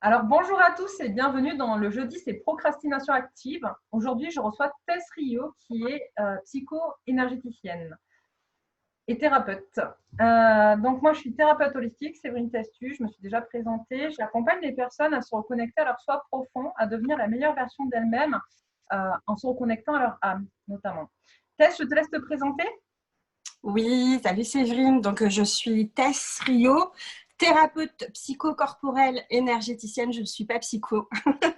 Alors, bonjour à tous et bienvenue dans le jeudi, c'est Procrastination active. Aujourd'hui, je reçois Tess Rio qui est psycho-énergéticienne et thérapeute. Donc, moi, je suis thérapeute holistique, Séverine Testu, je me suis déjà présentée. J'accompagne les personnes à se reconnecter à leur soi profond, à devenir la meilleure version d'elles-mêmes en se reconnectant à leur âme, notamment. Tess, je te laisse te présenter. Oui, salut Séverine. Donc, je suis Tess Rio, thérapeute psychocorporelle énergéticienne. Je ne suis pas psycho,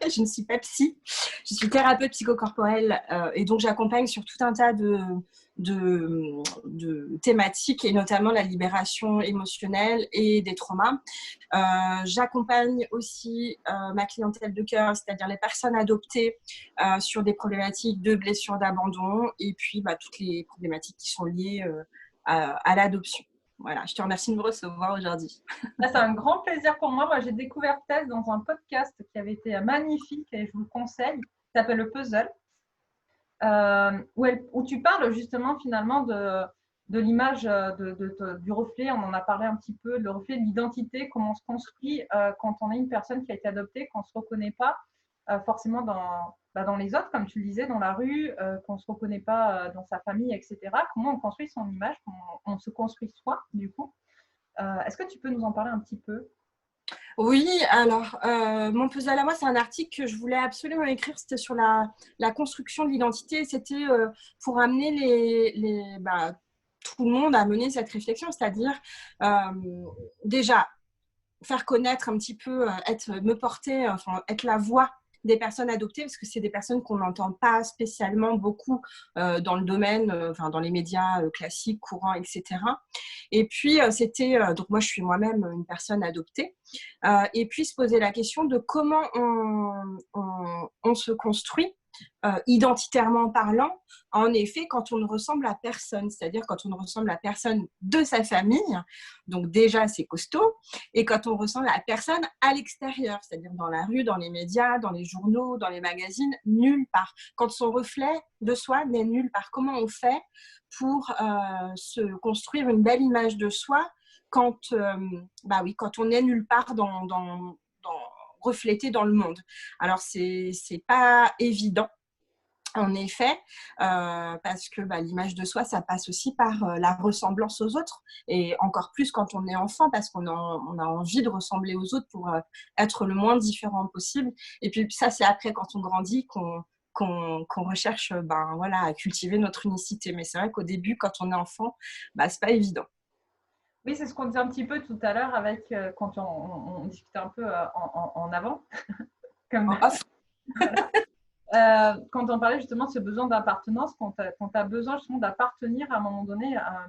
je ne suis pas psy. Je suis thérapeute psychocorporelle et donc j'accompagne sur tout un tas de thématiques et notamment la libération émotionnelle et des traumas. J'accompagne aussi ma clientèle de cœur, c'est-à-dire les personnes adoptées sur des problématiques de blessures d'abandon et puis toutes les problématiques qui sont liées à l'adoption. Voilà, je te remercie de me recevoir aujourd'hui. C'est un grand plaisir pour moi. Moi, j'ai découvert Tess dans un podcast qui avait été magnifique et je vous le conseille. Il s'appelle Le Puzzle. Où tu parles justement finalement de l'image du reflet. On en a parlé un petit peu, le reflet de l'identité, comment on se construit quand on est une personne qui a été adoptée, qu'on ne se reconnaît pas forcément dans les autres, comme tu le disais, dans la rue, qu'on ne se reconnaît pas dans sa famille, etc. Comment on construit son image, comment on se construit soi, du coup. Est-ce que tu peux nous en parler un petit peu? Oui, alors, mon puzzle à moi, c'est un article que je voulais absolument écrire. C'était sur la construction de l'identité. C'était pour amener tout le monde à mener cette réflexion, c'est-à-dire déjà faire connaître un petit peu, me porter, enfin, être la voix des personnes adoptées, parce que c'est des personnes qu'on n'entend pas spécialement beaucoup dans le domaine, enfin, dans les médias classiques, courants, etc. Et puis, donc moi, je suis moi-même une personne adoptée. Et puis, se poser la question de comment on se construit identitairement parlant, en effet, quand on ne ressemble à personne, c'est-à-dire quand on ne ressemble à personne de sa famille, donc déjà c'est costaud, et quand on ressemble à personne à l'extérieur, c'est-à-dire dans la rue, dans les médias, dans les journaux, dans les magazines, nulle part. Quand son reflet de soi n'est nulle part. Comment on fait pour se construire une belle image de soi quand, quand on est nulle part reflété dans le monde. Alors, c'est pas évident. En effet, parce que l'image de soi, ça passe aussi par la ressemblance aux autres, et encore plus quand on est enfant, parce on a envie de ressembler aux autres pour être le moins différent possible. Et puis ça, c'est après, quand on grandit, qu'on recherche à cultiver notre unicité. Mais c'est vrai qu'au début, quand on est enfant, c'est pas évident. Oui, c'est ce qu'on disait un petit peu tout à l'heure avec quand on discutait un peu en avant, comme En off. quand on parlait justement de ce besoin d'appartenance, quand tu as besoin justement d'appartenir à un moment donné à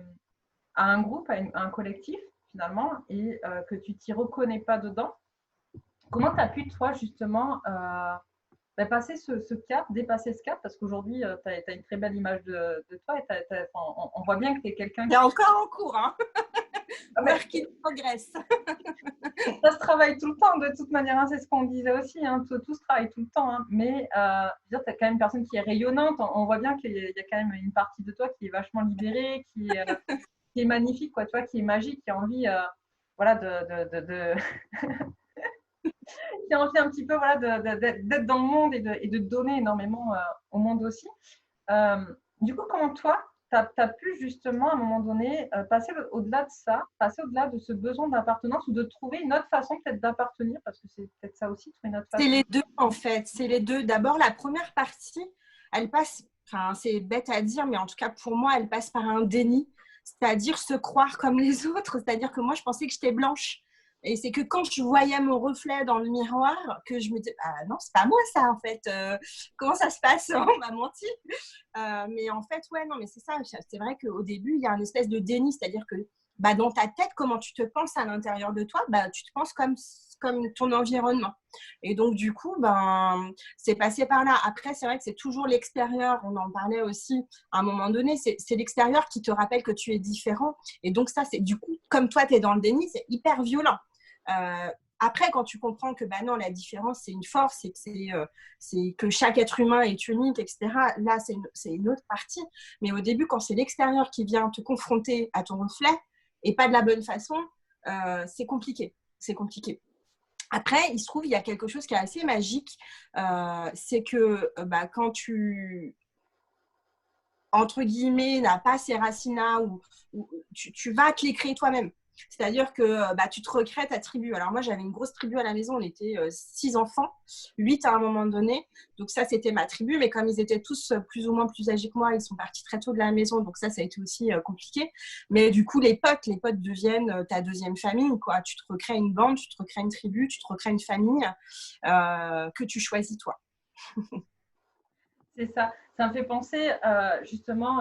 un groupe, à un collectif finalement, et que tu t'y reconnais pas dedans, comment tu as pu toi justement passer ce cap, dépasser ce cap, parce qu'aujourd'hui tu as une très belle image de toi et on voit bien que tu es quelqu'un C'est qui… encore en cours, hein. Ah, mais Work in progress. ça se travaille tout le temps, de toute manière, hein, c'est ce qu'on disait aussi, hein, tout se travaille tout le temps, hein, mais tu as quand même une personne qui est rayonnante, on voit bien qu'il y a quand même une partie de toi qui est vachement libérée, qui est magnifique, quoi, tu vois, qui est magique, qui a envie voilà, qui a envie un petit peu voilà, d'être dans le monde et de donner énormément au monde aussi. Euh, du coup, comment toi, tu as pu justement à un moment donné passer au-delà de ça, passer au-delà de ce besoin d'appartenance ou de trouver une autre façon peut-être d'appartenir, parce que c'est peut-être ça aussi, trouver une autre C'est façon. les deux, en fait. C'est les deux. D'abord, la première partie, elle passe, enfin, c'est bête à dire, mais en tout cas, pour moi, elle passe par un déni, c'est-à-dire se croire comme les autres. C'est-à-dire que moi, je pensais que j'étais blanche. Et c'est que quand je voyais mon reflet dans le miroir, que je me disais, ah non, c'est pas moi ça, en fait. Comment ça se passe? On m'a menti. Mais en fait, ouais, non, mais c'est ça. C'est vrai qu'au début, il y a une espèce de déni, c'est-à-dire que dans ta tête, comment tu te penses à l'intérieur de toi, tu te penses comme ton environnement. Et donc, du coup, c'est passé par là. Après, c'est vrai que c'est toujours l'extérieur. On en parlait aussi à un moment donné. C'est l'extérieur qui te rappelle que tu es différent. Et donc, ça, c'est du coup, comme toi, tu es dans le déni, c'est hyper violent. Après, quand tu comprends que non, la différence, c'est une force et que c'est que chaque être humain est unique, etc., là, c'est une autre partie. Mais au début, quand c'est l'extérieur qui vient te confronter à ton reflet et pas de la bonne façon, c'est compliqué. C'est compliqué. Après, il se trouve, il y a quelque chose qui est assez magique. C'est que quand tu, entre guillemets, n'as pas ces racines-là, ou tu vas te les créer toi-même. C'est-à-dire que tu te recrées ta tribu. Alors moi, j'avais une grosse tribu à la maison. On était 6 enfants, 8 à un moment donné. Donc ça, c'était ma tribu. Mais comme ils étaient tous plus ou moins plus âgés que moi, ils sont partis très tôt de la maison. Donc ça a été aussi compliqué. Mais du coup, les potes deviennent ta deuxième famille, quoi. Tu te recrées une bande, tu te recrées une tribu, tu te recrées une famille que tu choisis toi. C'est ça. Ça me fait penser justement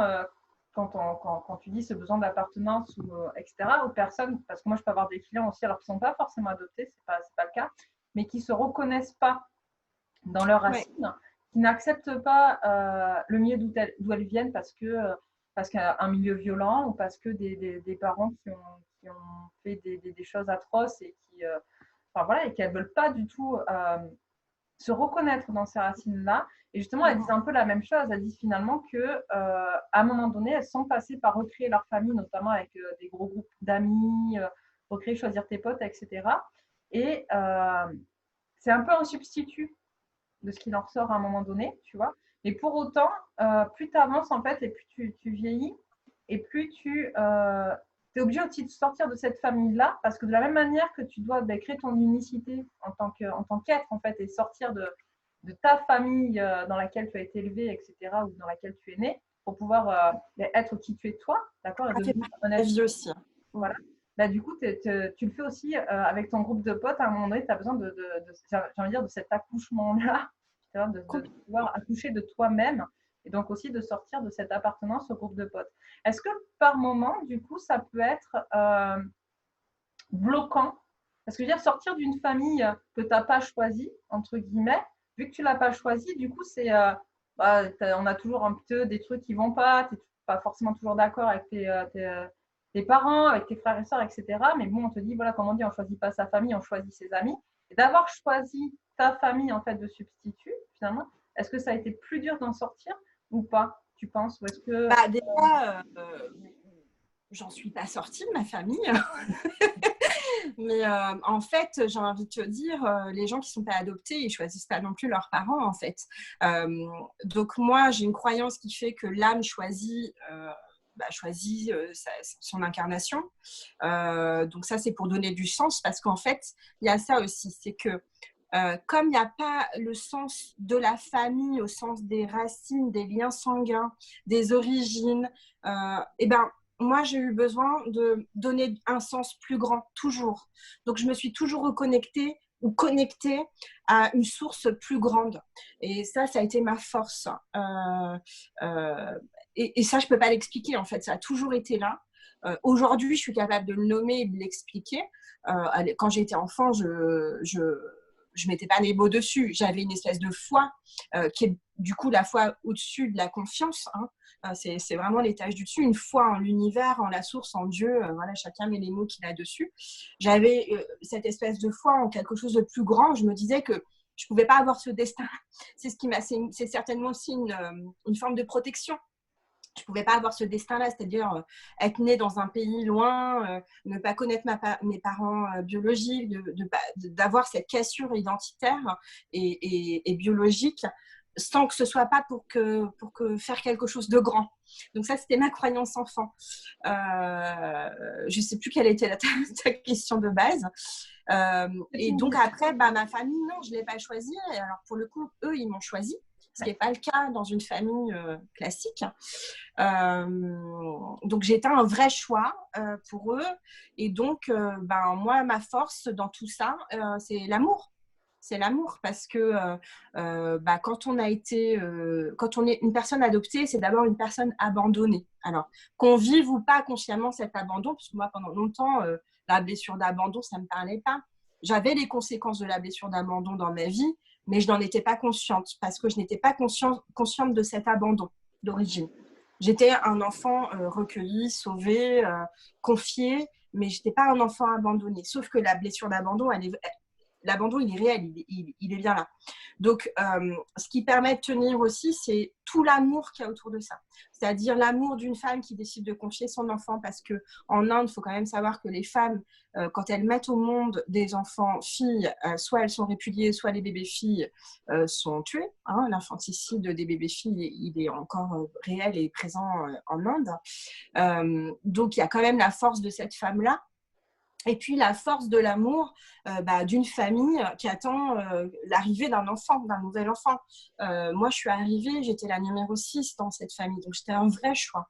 quand tu dis ce besoin d'appartenance etc. aux personnes, parce que moi je peux avoir des clients aussi alors qu'ils ne sont pas forcément adoptés, c'est pas le cas, mais qui ne se reconnaissent pas dans leurs racines, qui n'acceptent pas le milieu d'où elles viennent parce qu'un milieu violent ou parce que des parents qui ont fait des choses atroces et et qu'elles ne veulent pas du tout se reconnaître dans ces racines-là. Et justement, elles disent un peu la même chose. Elles disent finalement qu'à un moment donné, elles sont passées par recréer leur famille, notamment avec des gros groupes d'amis, recréer, choisir tes potes, etc. Et c'est un peu un substitut de ce qui leur sort à un moment donné, tu vois. Mais pour autant, plus tu avances en fait, et plus tu vieillis, et plus tu es obligé aussi de sortir de cette famille-là, parce que de la même manière que tu dois créer ton unicité en tant qu'être, en fait, et sortir de ta famille dans laquelle tu as été élevé, etc., ou dans laquelle tu es né, pour pouvoir être qui tu es toi, d'accord, et devenir un être aussi. voilà. Bah, du coup, tu le fais aussi avec ton groupe de potes. À un moment donné, tu as besoin j'ai envie de dire, de cet accouchement-là, de pouvoir accoucher de toi-même et donc aussi de sortir de cette appartenance au groupe de potes. Est-ce que par moment, du coup, ça peut être bloquant? Parce que je veux dire, sortir d'une famille que tu n'as pas choisie, entre guillemets, vu que tu ne l'as pas choisie, du coup, on a toujours un peu des trucs qui ne vont pas, tu n'es pas forcément toujours d'accord avec tes parents, avec tes frères et sœurs, etc. Mais bon, on te dit, voilà, comme on dit, on ne choisit pas sa famille, on choisit ses amis. Et d'avoir choisi ta famille, en fait, de substitut, finalement, est-ce que ça a été plus dur d'en sortir ou pas, tu penses? Ou est-ce que… déjà, j'en suis pas sortie de ma famille. Mais en fait, j'ai envie de te dire, les gens qui ne sont pas adoptés, ils ne choisissent pas non plus leurs parents, en fait. Donc moi, j'ai une croyance qui fait que l'âme choisit son incarnation. Donc ça, c'est pour donner du sens, parce qu'en fait, il y a ça aussi, c'est que comme il n'y a pas le sens de la famille au sens des racines, des liens sanguins, des origines, moi, j'ai eu besoin de donner un sens plus grand, toujours. Donc, je me suis toujours reconnectée ou connectée à une source plus grande. Et ça a été ma force. Et ça, je ne peux pas l'expliquer, en fait. Ça a toujours été là. Aujourd'hui, je suis capable de le nommer et de l'expliquer. Quand j'étais enfant, je mettais pas les mots dessus. J'avais une espèce de foi qui est du coup la foi au-dessus de la confiance. C'est vraiment l'étage du dessus, une foi en l'univers, en la source, en Dieu. Voilà, chacun met les mots qu'il a dessus. J'avais cette espèce de foi en quelque chose de plus grand. Je me disais que je pouvais pas avoir ce destin. C'est certainement aussi une forme de protection. Je ne pouvais pas avoir ce destin-là, c'est-à-dire être née dans un pays loin, ne pas connaître mes parents biologiques, d'avoir cette cassure identitaire et biologique, sans que ce soit pas pour que faire quelque chose de grand. Donc ça, c'était ma croyance enfant. Je ne sais plus quelle était ta question de base. Et donc après, ma famille, non, je ne l'ai pas choisie. Alors pour le coup, eux, ils m'ont choisi, ce qui n'est pas le cas dans une famille classique. Donc j'étais un vrai choix pour eux. Et donc, moi, ma force dans tout ça, c'est l'amour. C'est l'amour, parce que quand on est une personne adoptée, c'est d'abord une personne abandonnée. Alors, qu'on vive ou pas consciemment cet abandon, parce que moi, pendant longtemps, la blessure d'abandon, ça ne me parlait pas. J'avais les conséquences de la blessure d'abandon dans ma vie, mais je n'en étais pas consciente, parce que je n'étais pas consciente de cet abandon d'origine. J'étais un enfant recueilli, sauvé, confié, mais je n'étais pas un enfant abandonné. Sauf que la blessure d'abandon, l'abandon, il est réel, il est bien là. Donc, ce qui permet de tenir aussi, c'est tout l'amour qu'il y a autour de ça. C'est-à-dire l'amour d'une femme qui décide de confier son enfant, parce qu'en Inde, il faut quand même savoir que les femmes, quand elles mettent au monde des enfants filles, soit elles sont répudiées, soit les bébés filles sont tués. Hein. L'infanticide des bébés filles, il est encore réel et présent en Inde. Donc, il y a quand même la force de cette femme-là. Et puis la force de l'amour d'une famille qui attend l'arrivée d'un enfant, d'un nouvel enfant. Moi, je suis arrivée, j'étais la numéro 6 dans cette famille, donc c'était un vrai choix.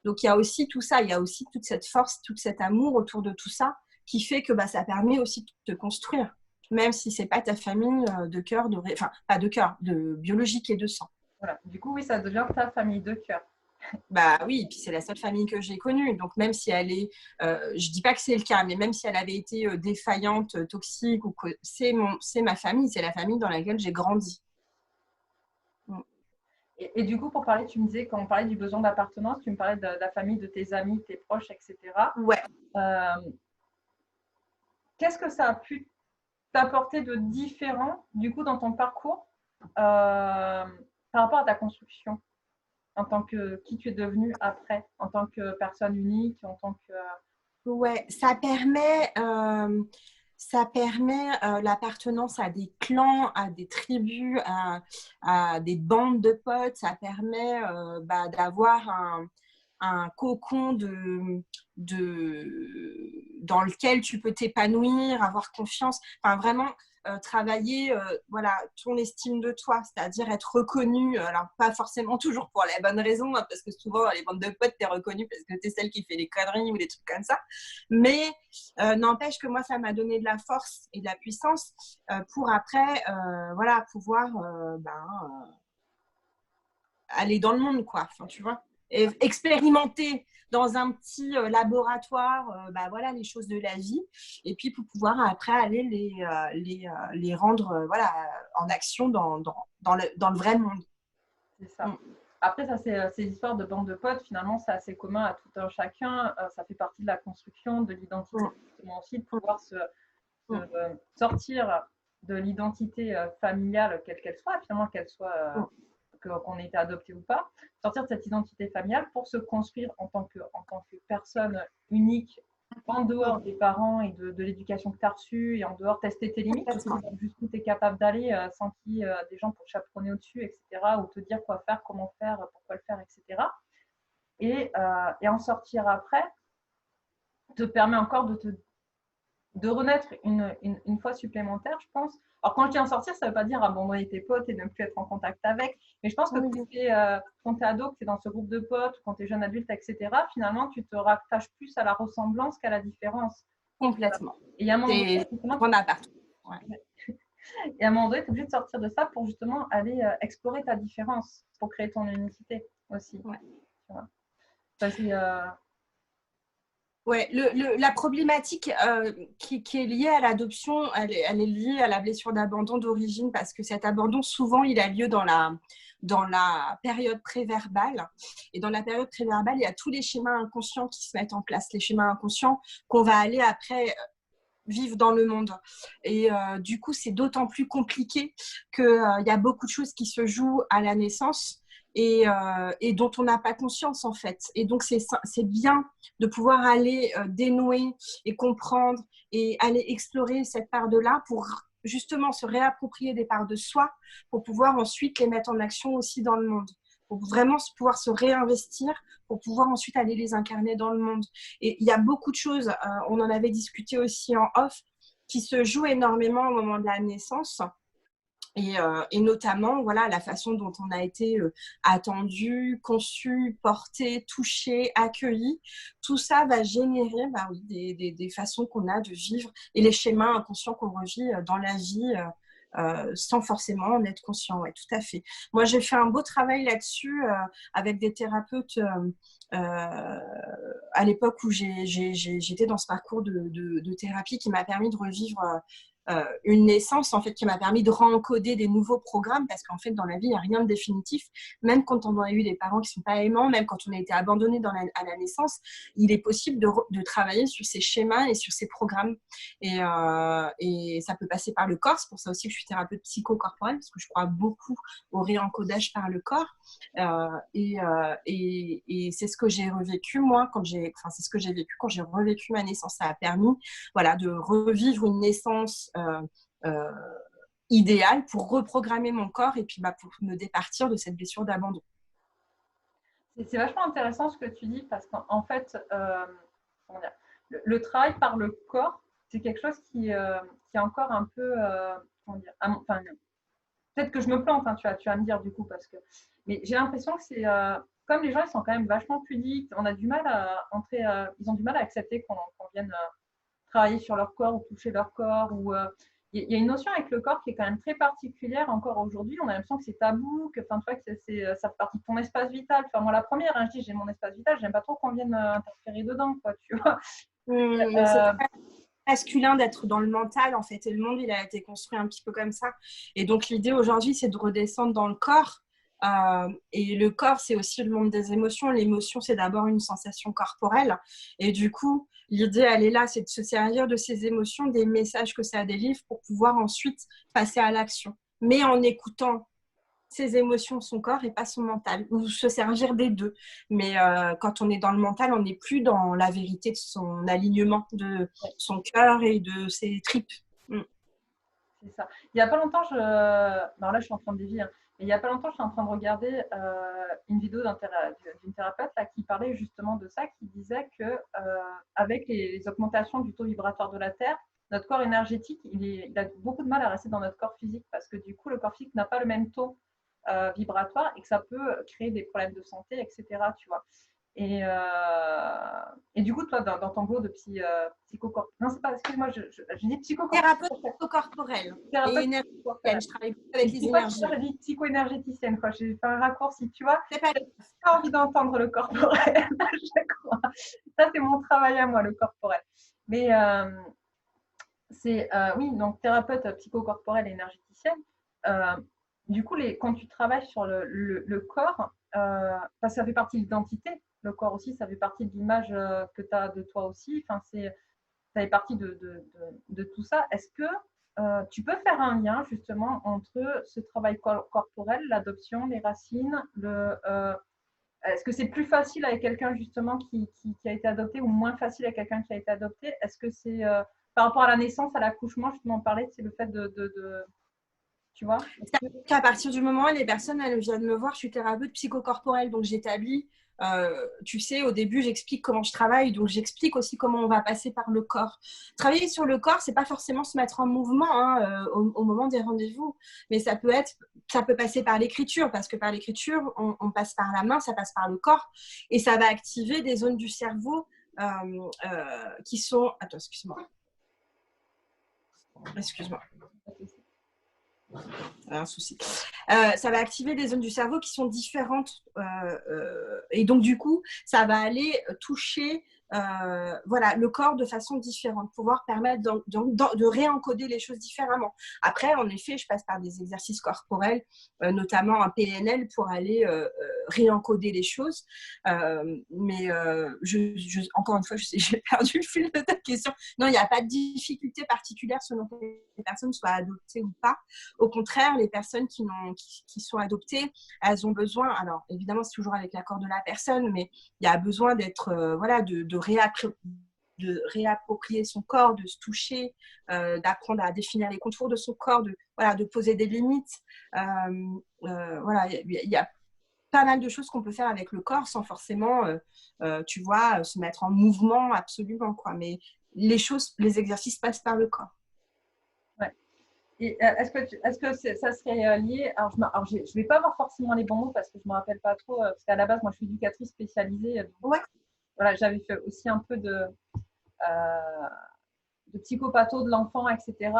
Donc il y a aussi tout ça, il y a aussi toute cette force, tout cet amour autour de tout ça qui fait que ça permet aussi de te construire, même si c'est pas ta famille de cœur, enfin pas de cœur, de biologique et de sang. Voilà. Du coup, oui, ça devient ta famille de cœur. Bah oui, puis c'est la seule famille que j'ai connue. Donc même si elle est, je dis pas que c'est le cas, mais même si elle avait été défaillante, toxique, ou que c'est ma famille, c'est la famille dans laquelle j'ai grandi. Et du coup, pour parler, tu me disais, quand on parlait du besoin d'appartenance, tu me parlais de la famille, de tes amis, tes proches, etc. Ouais. Qu'est-ce que ça a pu t'apporter de différent, du coup, dans ton parcours par rapport à ta construction en tant que qui tu es devenue après, en tant que personne unique, en tant que… Ouais, ça permet l'appartenance à des clans, à des tribus, à des bandes de potes. Ça permet d'avoir un cocon dans lequel tu peux t'épanouir, avoir confiance. Enfin, vraiment travailler ton estime de toi, c'est-à-dire être reconnu. Alors, pas forcément toujours pour la bonne raison, hein, parce que souvent, dans les bandes de potes, tu es reconnu parce que tu es celle qui fait des conneries ou des trucs comme ça. Mais n'empêche que moi, ça m'a donné de la force et de la puissance pour après pouvoir aller dans le monde, quoi. Enfin, tu vois, et expérimenter dans un petit laboratoire les choses de la vie, et puis pour pouvoir après aller les rendre en action dans le vrai monde. C'est ça. Après, ça, c'est l'histoire de bande de potes. Finalement, c'est assez commun à tout un chacun. Ça fait partie de la construction, de l'identité, justement aussi, de pouvoir sortir de l'identité familiale, quelle qu'elle soit, finalement, qu'elle soit qu'on ait été adopté ou pas, sortir de cette identité familiale pour se construire en tant que personne unique, en dehors des parents et de l'éducation que tu as reçue, et en dehors tester tes limites, jusqu'où tu es capable d'aller sans qu'il y ait des gens pour chaperonner au-dessus, etc., ou te dire quoi faire, comment faire, pourquoi le faire, etc. Et en sortir après te permet encore de renaître une fois supplémentaire, je pense. Alors, quand je dis en sortir, ça ne veut pas dire abandonner tes potes et ne plus être en contact avec. Mais je pense que quand tu es ado, que tu es dans ce groupe de potes, quand tu es jeune adulte, etc., finalement, tu te rattaches plus à la ressemblance qu'à la différence. Complètement. Et à un moment donné, et à un moment donné, tu es obligé de sortir de ça pour justement aller explorer ta différence, pour créer ton unicité aussi. Ouais. Tu vois. Ça, c'est… Ouais, la problématique qui est liée à l'adoption, elle est liée à la blessure d'abandon d'origine, parce que cet abandon, souvent, il a lieu dans la période préverbale. Et dans la période préverbale, il y a tous les schémas inconscients qui se mettent en place, les schémas inconscients qu'on va aller après vivre dans le monde. Et du coup, c'est d'autant plus compliqué qu'il y a beaucoup de choses qui se jouent à la naissance et dont on n'a pas conscience, en fait. Et donc, c'est bien de pouvoir aller dénouer et comprendre et aller explorer cette part de là pour justement se réapproprier des parts de soi pour pouvoir ensuite les mettre en action aussi dans le monde, pour vraiment pouvoir se réinvestir, pour pouvoir ensuite aller les incarner dans le monde. Et il y a beaucoup de choses, on en avait discuté aussi en off, qui se jouent énormément au moment de la naissance. Et notamment, voilà, la façon dont on a été attendu, conçu, porté, touché, accueilli. Tout ça va générer des façons qu'on a de vivre et les schémas inconscients qu'on revit dans la vie sans forcément en être conscient. Ouais, tout à fait. Moi, j'ai fait un beau travail là-dessus avec des thérapeutes à l'époque où j'étais dans ce parcours de thérapie qui m'a permis de revivre une naissance en fait qui m'a permis de rencoder des nouveaux programmes parce qu'en fait dans la vie il n'y a rien de définitif, même quand on a eu des parents qui sont pas aimants, même quand on a été abandonné à la naissance, il est possible de travailler sur ces schémas et sur ces programmes et ça peut passer par le corps. C'est pour ça aussi que je suis thérapeute psychocorporelle parce que je crois beaucoup au réencodage par le corps et c'est ce que j'ai revécu moi c'est ce que j'ai vécu quand j'ai revécu ma naissance. Ça a permis voilà, de revivre une naissance euh, idéale pour reprogrammer mon corps et puis pour me départir de cette blessure d'abandon. C'est vachement intéressant ce que tu dis parce qu'en fait, comment dire, le travail par le corps, c'est quelque chose qui est encore un peu, comment dire, enfin, peut-être que je me plante, hein, tu vas me dire du coup, parce que, mais j'ai l'impression que c'est, comme les gens, ils sont quand même vachement pudiques, on a du mal à entrer, ils ont du mal à accepter qu'on vienne travailler sur leur corps ou toucher leur corps. Ou il y a une notion avec le corps qui est quand même très particulière encore aujourd'hui. On a l'impression que c'est tabou, que, enfin, tu vois, que ça fait partie de ton espace vital. Enfin, moi, la première, hein, je dis j'ai mon espace vital, j'aime pas trop qu'on vienne interférer dedans, quoi, tu vois. C'est très masculin d'être dans le mental en fait, et le monde il a été construit un petit peu comme ça. Et donc l'idée aujourd'hui c'est de redescendre dans le corps. Et le corps, c'est aussi le monde des émotions. L'émotion, c'est d'abord une sensation corporelle. Et du coup, l'idée, elle est là, c'est de se servir de ces émotions, des messages que ça délivre pour pouvoir ensuite passer à l'action. Mais en écoutant ses émotions, son corps et pas son mental, ou se servir des deux. Mais quand on est dans le mental, on n'est plus dans la vérité de son alignement, de son cœur et de ses tripes. C'est ça. Il n'y a pas longtemps, alors là, je suis en train de dévier, hein, mais il n'y a pas longtemps, je suis en train de regarder une vidéo d'une thérapeute là, qui parlait justement de ça, qui disait que avec les augmentations du taux vibratoire de la Terre, notre corps énergétique, il a beaucoup de mal à rester dans notre corps physique parce que du coup, le corps physique n'a pas le même taux vibratoire et que ça peut créer des problèmes de santé, etc. Tu vois. Et du coup, toi, dans ton boulot de psychocorporel, non, c'est pas, excuse-moi, je dis psychocorporel. Thérapeute psychocorporelle et Thérapeute énergéticienne. Je travaille beaucoup avec les énergies. J'ai dit psycho-énergéticienne, quoi. J'ai fait un raccourci, tu vois. C'est pas J'ai pas envie d'entendre le corporel à chaque fois. Ça, c'est mon travail à moi, le corporel. Mais oui, donc thérapeute psychocorporelle et énergéticienne. Euh, du coup, quand tu travailles sur le corps, ça fait partie de l'identité. Le corps aussi, ça fait partie de l'image que tu as de toi aussi. Enfin, ça fait partie de tout ça. Est-ce que tu peux faire un lien justement entre ce travail corporel, l'adoption, les racines, est-ce que c'est plus facile avec quelqu'un justement qui a été adopté ou moins facile avec quelqu'un qui a été adopté? Est-ce que c'est par rapport à la naissance, à l'accouchement, je t'en parlais, c'est le fait tu vois? À partir du moment où les personnes elles viennent me voir, je suis thérapeute psychocorporelle, donc j'établis, tu sais, au début j'explique comment je travaille, donc j'explique aussi comment on va passer par le corps. Travailler sur le corps, c'est pas forcément se mettre en mouvement hein, au moment des rendez-vous, mais ça peut passer par l'écriture, parce que par l'écriture, on passe par la main, ça passe par le corps, et ça va activer des zones du cerveau qui sont... Attends, excuse-moi. Un souci. Ça va activer des zones du cerveau qui sont différentes et donc du coup ça va aller toucher voilà, le corps de façon différente, pouvoir permettre de réencoder les choses différemment. Après, en effet, je passe par des exercices corporels, notamment un PNL pour aller réencoder les choses. Mais encore une fois, j'ai perdu le fil de ta question. Non, il n'y a pas de difficulté particulière selon que les personnes soient adoptées ou pas. Au contraire, les personnes qui sont adoptées, elles ont besoin, alors évidemment c'est toujours avec l'accord de la personne, mais il y a besoin d'être, voilà, de réapproprier son corps, de se toucher, d'apprendre à définir les contours de son corps, de poser des limites. Voilà, il y a pas mal de choses qu'on peut faire avec le corps sans forcément, tu vois, se mettre en mouvement absolument, quoi. Mais les exercices passent par le corps. Et est-ce que ça serait lié? Alors, je ne vais pas avoir forcément les bons mots parce que je ne me rappelle pas trop, parce qu'à la base, moi, je suis éducatrice spécialisée. Donc, Ouais. voilà, j'avais fait aussi un peu de psychopatho de l'enfant, etc.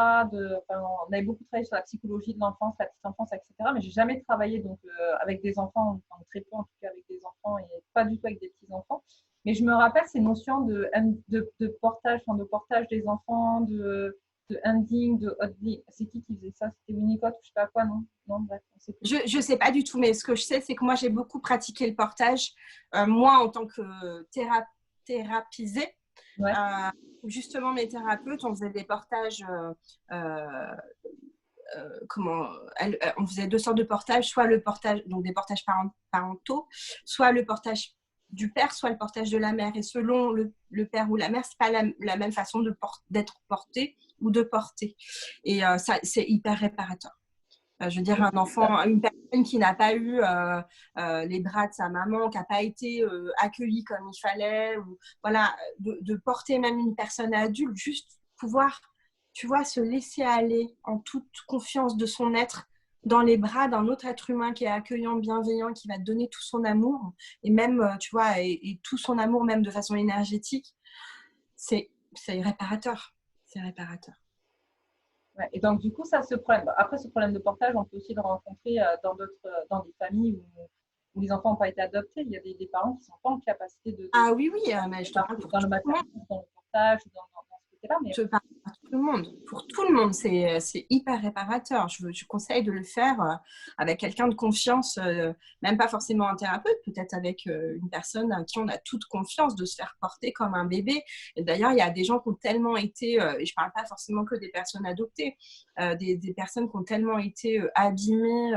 On avait beaucoup travaillé sur la psychologie de l'enfance, la petite enfance, etc. Mais je n'ai jamais travaillé donc, avec des enfants, enfin, très peu en tout cas avec des enfants et pas du tout avec des petits-enfants. Mais je me rappelle ces notions de portage, de portage des enfants, de ending, de hotly. C'est qui faisait ça? C'était Winnicott ou je sais pas quoi, non? Non, bref, on sait plus. Je sais pas du tout, mais ce que je sais, c'est que moi, j'ai beaucoup pratiqué le portage. Moi, en tant que thérapisée, Ouais. justement, mes thérapeutes, on faisait des portages on faisait deux sortes de portages, soit le portage, donc des portages parentaux, soit le portage du père, soit le portage de la mère. Et selon le père ou la mère, c'est pas la même façon d'être porté ou de porter. Et ça, c'est hyper réparateur. Je veux dire, un enfant, une personne qui n'a pas eu les bras de sa maman, qui n'a pas été accueillie comme il fallait, ou voilà, de porter même une personne adulte, juste pouvoir, tu vois, se laisser aller en toute confiance de son être dans les bras d'un autre être humain qui est accueillant, bienveillant, qui va te donner tout son amour, et même, tu vois, et tout son amour, même de façon énergétique, c'est réparateur. C'est réparateur. Ouais. Et donc, du coup, ça, ce problème. Après, ce problème de portage, on peut aussi le rencontrer dans des familles où les enfants n'ont pas été adoptés. Il y a des parents qui ne sont pas en capacité Ah oui, mais je te parle pour dans le maternel, dans le portage, dans ce côté-là. Mais... Je parle pour tout le monde. Pour tout le monde, c'est hyper réparateur. Je conseille de le faire avec quelqu'un de confiance, même pas forcément un thérapeute, peut-être avec une personne à qui on a toute confiance, de se faire porter comme un bébé. Et d'ailleurs, il y a des gens qui ont tellement été, et je parle pas forcément que des personnes adoptées, des personnes qui ont tellement été abîmées.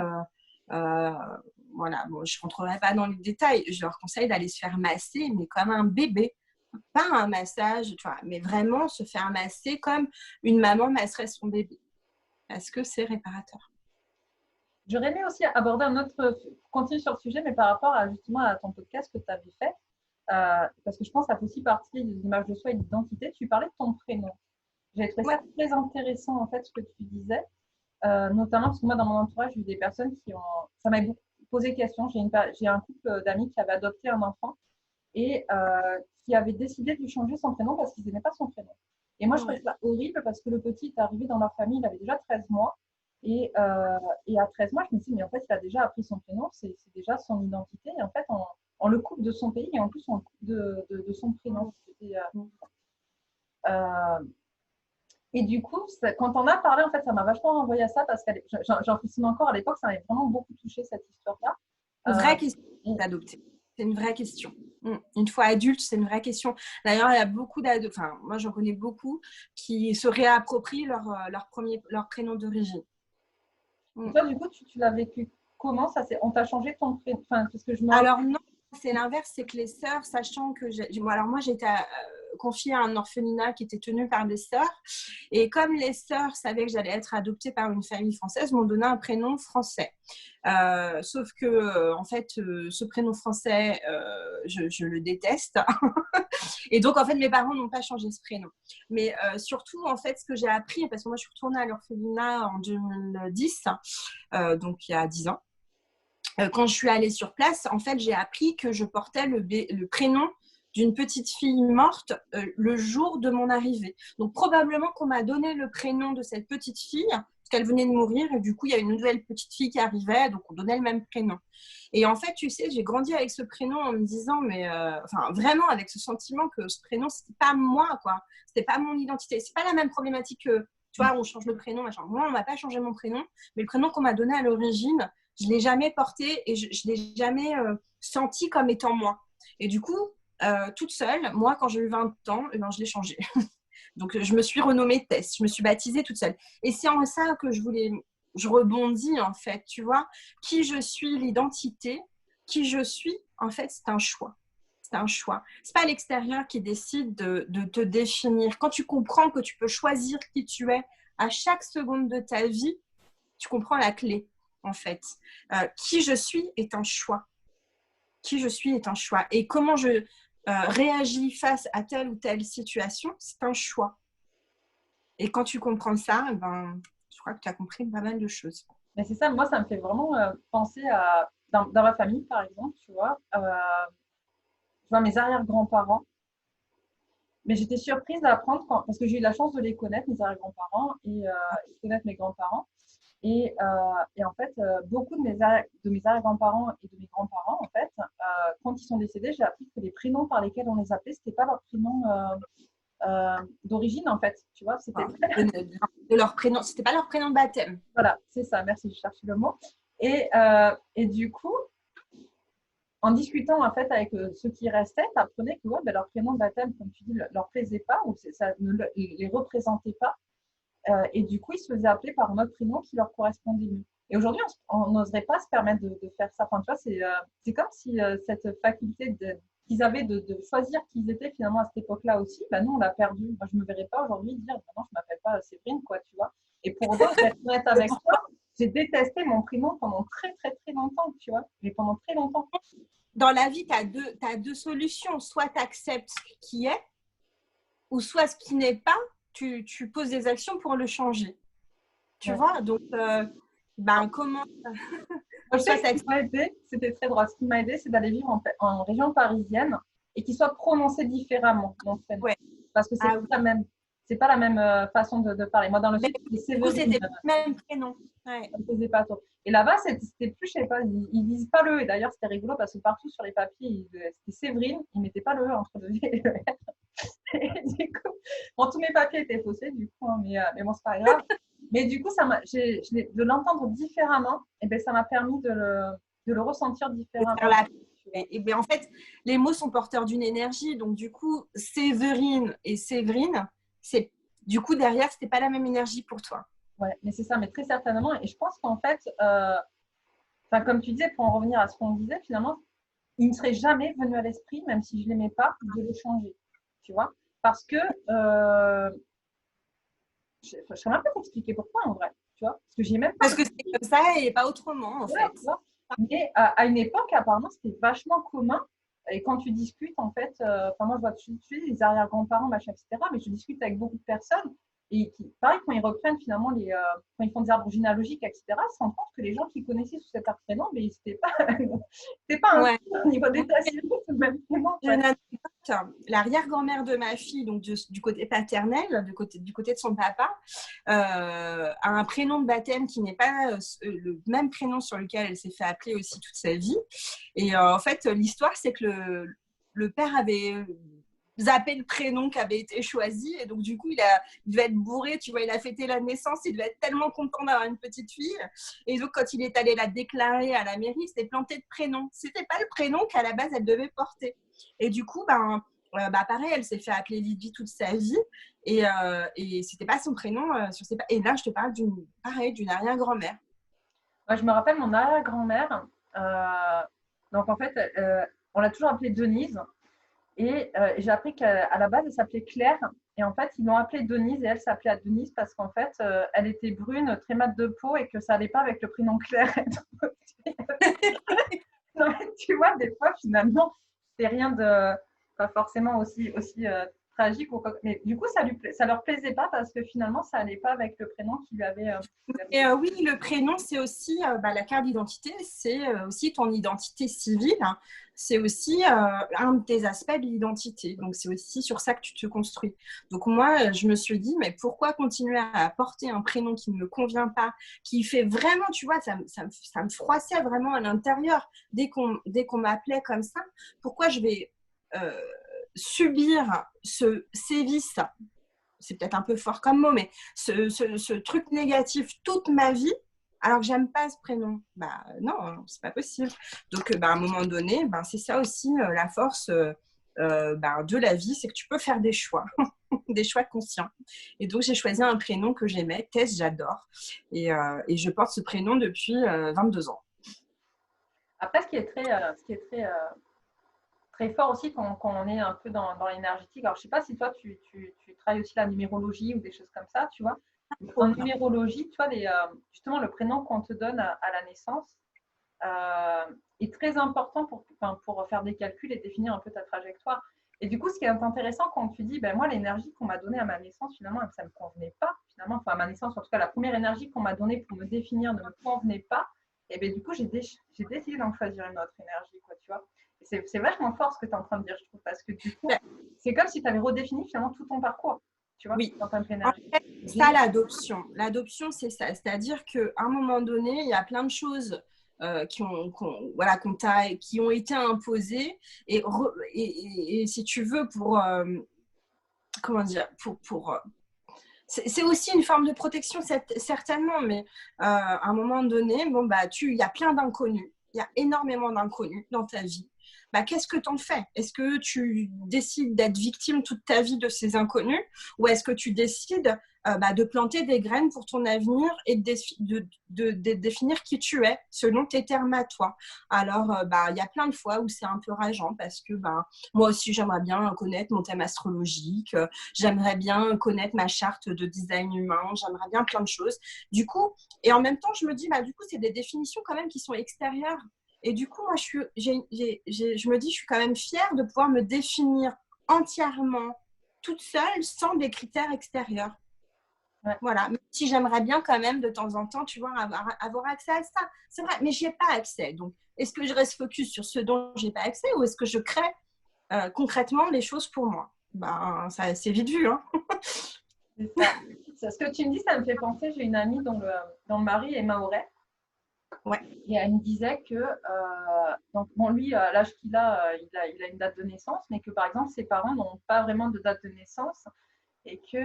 Voilà, bon, je rentrerai pas dans les détails. Je leur conseille d'aller se faire masser, mais comme un bébé. Pas un massage, tu vois, mais vraiment se faire masser comme une maman masserait son bébé. Parce que c'est réparateur. J'aurais aimé aussi aborder continuer sur le sujet, mais par rapport justement à ton podcast que tu avais fait, parce que je pense que ça fait aussi partie de l'image de soi et de l'identité. Tu parlais de ton prénom. J'ai trouvé ça très intéressant, en fait, ce que tu disais, notamment parce que moi, dans mon entourage, j'ai eu des personnes ça m'a beaucoup posé question. J'ai un couple d'amis qui avait adopté un enfant et qui avait décidé de lui changer son prénom parce qu'ils n'aimaient pas son prénom. Et moi, je trouvais ça horrible parce que le petit est arrivé dans leur famille, il avait déjà 13 mois. Et à 13 mois, je me suis dit, mais en fait, il a déjà appris son prénom, c'est déjà son identité. Et en fait, on le coupe de son pays et en plus, on le coupe de son prénom. Et du coup, quand on a parlé, en fait, ça m'a vachement renvoyé à ça parce que j'en frissonne encore à l'époque, ça m'avait vraiment beaucoup touché cette histoire-là. Une vraie question d'adopter. C'est une vraie question. Une fois adulte, c'est une vraie question. D'ailleurs, il y a beaucoup d'adultes, enfin, moi j'en connais beaucoup, qui se réapproprient leur prénom d'origine. Toi, du coup, tu l'as vécu comment ça, on t'a changé ton prénom, parce que Alors non, c'est l'inverse, c'est que les sœurs, sachant que moi j'ai été confiée à un orphelinat qui était tenu par des sœurs, et comme les sœurs savaient que j'allais être adoptée par une famille française, m'ont donné un prénom français. Sauf que en fait, ce prénom français, je le déteste, et donc en fait mes parents n'ont pas changé ce prénom. Mais surtout en fait, ce que j'ai appris, parce que moi je suis retournée à l'orphelinat en 2010, donc il y a 10 ans. Quand je suis allée sur place, en fait, j'ai appris que je portais le prénom d'une petite fille morte le jour de mon arrivée. Donc, probablement qu'on m'a donné le prénom de cette petite fille, parce qu'elle venait de mourir, et du coup, il y a une nouvelle petite fille qui arrivait, donc on donnait le même prénom. Et en fait, tu sais, j'ai grandi avec ce prénom en me disant, vraiment avec ce sentiment que ce prénom, c'était pas moi, quoi. C'était pas mon identité. C'est pas la même problématique que, tu vois, on change le prénom, machin. Moi, on m'a pas changé mon prénom, mais le prénom qu'on m'a donné à l'origine, je ne l'ai jamais porté et je ne l'ai jamais senti comme étant moi. Et du coup, toute seule, moi, quand j'ai eu 20 ans, je l'ai changé. Donc, je me suis renommée Tess, je me suis baptisée toute seule. Et c'est en ça que je rebondis, en fait, tu vois. Qui je suis, l'identité, qui je suis, en fait, c'est un choix. C'est un choix. Ce n'est pas l'extérieur qui décide de te définir. Quand tu comprends que tu peux choisir qui tu es à chaque seconde de ta vie, tu comprends la clé. En fait, qui je suis est un choix. Qui je suis est un choix. Et comment je réagis face à telle ou telle situation, c'est un choix. Et quand tu comprends ça, je crois que tu as compris pas mal de choses. Mais c'est ça, moi, ça me fait vraiment penser à, dans ma famille, par exemple, tu vois mes arrière-grands-parents. Mais j'étais surprise d'apprendre, parce que j'ai eu la chance de les connaître, mes arrière-grands-parents, et de connaître mes grands-parents. Et en fait, beaucoup de mes arrière-grands-parents et de mes grands-parents, en fait, quand ils sont décédés, j'ai appris que les prénoms par lesquels on les appelait, ce n'était pas leur prénom d'origine, en fait. Tu vois, c'était de leur prénom. C'était pas leur prénom de baptême. Voilà, c'est ça. Merci, je cherchais le mot. Et du coup, en discutant en fait avec ceux qui restaient, tu apprenais que ouais, ben, leur prénom de baptême, comme tu dis, leur plaisait pas ou ça ne les représentait pas. Et du coup, ils se faisaient appeler par un autre prénom qui leur correspondait mieux. Et aujourd'hui, on n'oserait pas se permettre de faire ça. Enfin, tu vois, c'est comme si cette faculté qu'ils avaient de choisir qui ils étaient finalement à cette époque-là aussi, bah, nous, on l'a perdu. Moi, je ne me verrais pas aujourd'hui dire, non, je ne m'appelle pas Séverine, quoi, tu vois. Et pour autant, je vais être honnête avec toi, j'ai détesté mon prénom pendant très, très, très longtemps, tu vois. Mais pendant très longtemps. Dans la vie, tu as deux solutions. Soit tu acceptes ce qui est, ou soit ce qui n'est pas, tu poses des actions pour le changer. Tu vois? Donc, comment… Moi, je sais que ce qui m'a aidé, c'était très drôle. Ce qui m'a aidé, c'est d'aller vivre en région parisienne et qu'il soit prononcé différemment, mon prénom. Ouais. Parce que c'est pas la même façon de parler. Moi, dans le sud, c'était le même prénom. Ouais. Ça me faisait pas trop. Et là-bas, c'était plus, je sais pas, ils disent pas le. Et d'ailleurs, c'était rigolo parce que partout sur les papiers, c'était Séverine, ils mettaient pas le E entre le V et le R. Et du coup, bon, tous mes papiers étaient faussés, du coup, hein, mais bon, c'est pas grave. Mais du coup, de l'entendre différemment, et ben, ça m'a permis de le ressentir différemment. Et bien, en fait, les mots sont porteurs d'une énergie. Donc, du coup, Séverine et Séverine, du coup, derrière, c'était pas la même énergie pour toi. Ouais, mais c'est ça, mais très certainement. Et je pense qu'en fait, comme tu disais, pour en revenir à ce qu'on disait, finalement, il ne serait jamais venu à l'esprit, même si je ne l'aimais pas, de le changer. Tu vois? Parce que je ne saurais même pas t'expliquer pourquoi en vrai. Tu vois? Parce que j'ai même pas. Parce que c'est comme ça et pas autrement, en fait. Mais à une époque, apparemment, c'était vachement commun. Et quand tu discutes, en fait, moi, je vois tout de suite les arrière-grands-parents, machin, etc. Mais je discute avec beaucoup de personnes et pareil, quand ils reprennent finalement quand ils font des arbres généalogiques, etc., ils se rendent compte que les gens qui connaissaient sous cet arbre prénom, mais c'était pas un niveau d'état civil, c'est le même prénom. L'arrière-grand-mère de ma fille, donc du côté paternel, du côté de son papa, a un prénom de baptême qui n'est pas le même prénom sur lequel elle s'est fait appeler aussi toute sa vie. Et en fait, l'histoire, c'est que le père avait zappé le prénom qui avait été choisi et donc du coup il devait être bourré, tu vois, il a fêté la naissance, il devait être tellement content d'avoir une petite fille et donc quand il est allé la déclarer à la mairie, il s'était planté de prénom, c'était pas le prénom qu'à la base elle devait porter et du coup pareil, elle s'est fait appeler Lydie toute sa vie et c'était pas son prénom et là je te parle d'une arrière-grand-mère. Moi, je me rappelle mon arrière-grand-mère, donc en fait on l'a toujours appelée Denise. Et j'ai appris qu'à la base, elle s'appelait Claire. Et en fait, ils l'ont appelée Denise et elle s'appelait Denise parce qu'en fait, elle était brune, très mate de peau et que ça n'allait pas avec le prénom Claire. Non, tu vois, des fois, finalement, c'est rien de pas forcément aussi tragique. Mais du coup, ça leur plaisait pas parce que finalement, ça n'allait pas avec le prénom qui lui avait. Oui, le prénom, c'est aussi la carte d'identité, c'est aussi ton identité civile. Hein. C'est aussi un des aspects de l'identité. Donc, c'est aussi sur ça que tu te construis. Donc, moi, je me suis dit, mais pourquoi continuer à porter un prénom qui ne me convient pas, qui fait vraiment, tu vois, ça me froissait vraiment à l'intérieur dès qu'on m'appelait comme ça. Pourquoi je vais subir ce sévice, c'est peut-être un peu fort comme mot, mais ce truc négatif toute ma vie, alors que j'aime pas ce prénom. Non, c'est pas possible. Donc, à un moment donné, c'est ça aussi la force de la vie, c'est que tu peux faire des choix, des choix conscients. Et donc, j'ai choisi un prénom que j'aimais, Tess, j'adore. Et je porte ce prénom depuis 22 ans. Après, ce qui est très fort aussi quand on est un peu dans l'énergétique. Alors, je ne sais pas si toi, tu travailles aussi la numérologie ou des choses comme ça, tu vois. En numérologie, tu vois, justement, le prénom qu'on te donne à la naissance est très important pour faire des calculs et définir un peu ta trajectoire. Et du coup, ce qui est intéressant quand tu dis, moi, l'énergie qu'on m'a donnée à ma naissance, finalement, ça ne me convenait pas. Finalement, à ma naissance, en tout cas, la première énergie qu'on m'a donnée pour me définir ne me convenait pas. Et bien, du coup, j'ai décidé d'en choisir une autre énergie, quoi, tu vois. C'est vachement fort ce que tu es en train de dire, je trouve, parce que du coup, c'est comme si tu avais redéfini finalement tout ton parcours, tu vois, oui. dans ta en fait, ça, l'adoption. L'adoption, c'est ça. C'est-à-dire qu'à un moment donné, il y a plein de choses qui ont été imposées. Et si tu veux, comment dire, c'est aussi une forme de protection, certainement, mais à un moment donné, bon, bah, il y a plein d'inconnus, il y a énormément d'inconnus dans ta vie. Bah, qu'est-ce que tu en fais? Est-ce que tu décides d'être victime toute ta vie de ces inconnus ou est-ce que tu décides de planter des graines pour ton avenir et de définir qui tu es selon tes termes à toi? Alors, il y a plein de fois où c'est un peu rageant parce que moi aussi, j'aimerais bien connaître mon thème astrologique, j'aimerais bien connaître ma charte de design humain, j'aimerais bien plein de choses. Du coup, et en même temps, je me dis, du coup, c'est des définitions quand même qui sont extérieures. Et du coup, moi, je me dis, je suis quand même fière de pouvoir me définir entièrement toute seule sans des critères extérieurs. Ouais. Voilà. Mais si j'aimerais bien quand même de temps en temps, tu vois, avoir accès à ça. C'est vrai, mais j'y ai pas accès. Donc, est-ce que je reste focus sur ce dont j'ai pas accès ou est-ce que je crée concrètement les choses pour moi? Ça, c'est vite vu, hein. C'est ça. Ce que tu me dis, ça me fait penser, j'ai une amie dont le mari est mahorais. Ouais. Et elle me disait que, donc, bon, lui, à l'âge qu'il a, il a une date de naissance, mais que par exemple, ses parents n'ont pas vraiment de date de naissance. Et que,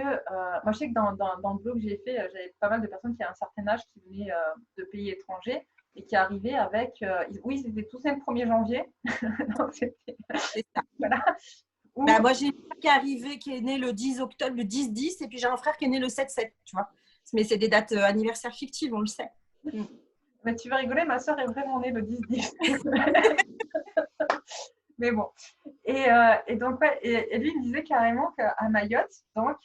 moi, je sais que dans le blog que j'ai fait, j'avais pas mal de personnes qui à un certain âge qui venaient de pays étrangers et qui arrivaient avec, oui, ils étaient tous nés le 1er janvier. Donc, C'est ça. voilà. Moi, j'ai une frère qui est arrivé, qui est né le 10 octobre, le 10-10, et puis j'ai un frère qui est né le 7-7, tu vois. Mais c'est des dates anniversaires fictives, on le sait. Mais tu vas rigoler, ma soeur est vraiment née le 10-10. Mais bon. Et donc, ouais, et lui, il me disait carrément qu'à Mayotte, donc,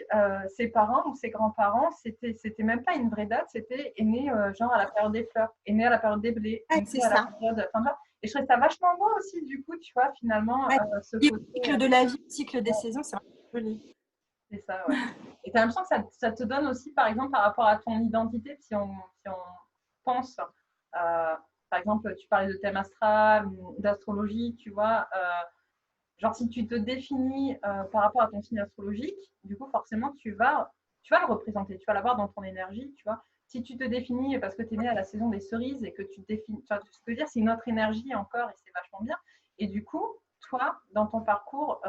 ses parents ou ses grands-parents, c'était même pas une vraie date, c'était né genre à la période des fleurs, né à la période des blés, C'est à la ça. période. Enfin, et je trouvais ça vachement beau aussi, du coup, tu vois, finalement, ce Le côté. cycle de la vie, le cycle des saisons, c'est joli. C'est ça, ouais. Et tu as l'impression que ça te donne aussi, par exemple, par rapport à ton identité, si on pense, par exemple, tu parlais de thème astral ou d'astrologie, tu vois, genre si tu te définis par rapport à ton signe astrologique, du coup, forcément, tu vas le représenter, tu vas l'avoir dans ton énergie, tu vois. Si tu te définis parce que tu es né à la saison des cerises et que tu te définis, tu vois, ce que je veux dire, c'est une autre énergie encore et c'est vachement bien. Et du coup, toi, dans ton parcours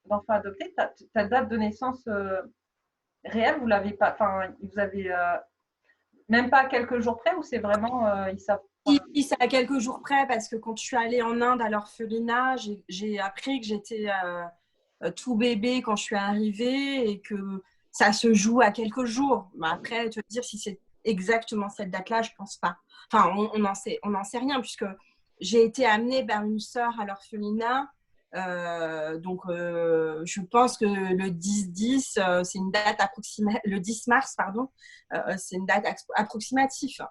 d'enfant adopté, ta date de naissance réelle, vous l'avez pas, enfin, vous avez même pas quelques jours près ou c'est vraiment, ils savent. C'est à quelques jours près parce que quand je suis allée en Inde à l'orphelinat, j'ai appris que j'étais tout bébé quand je suis arrivée et que ça se joue à quelques jours. Mais après, te dire si c'est exactement cette date-là, je pense pas. Enfin, on n'en sait rien puisque j'ai été amenée par une sœur à l'orphelinat. Je pense que le 10-10, c'est une date approximative. Le 10 mars, pardon, c'est une date approximative.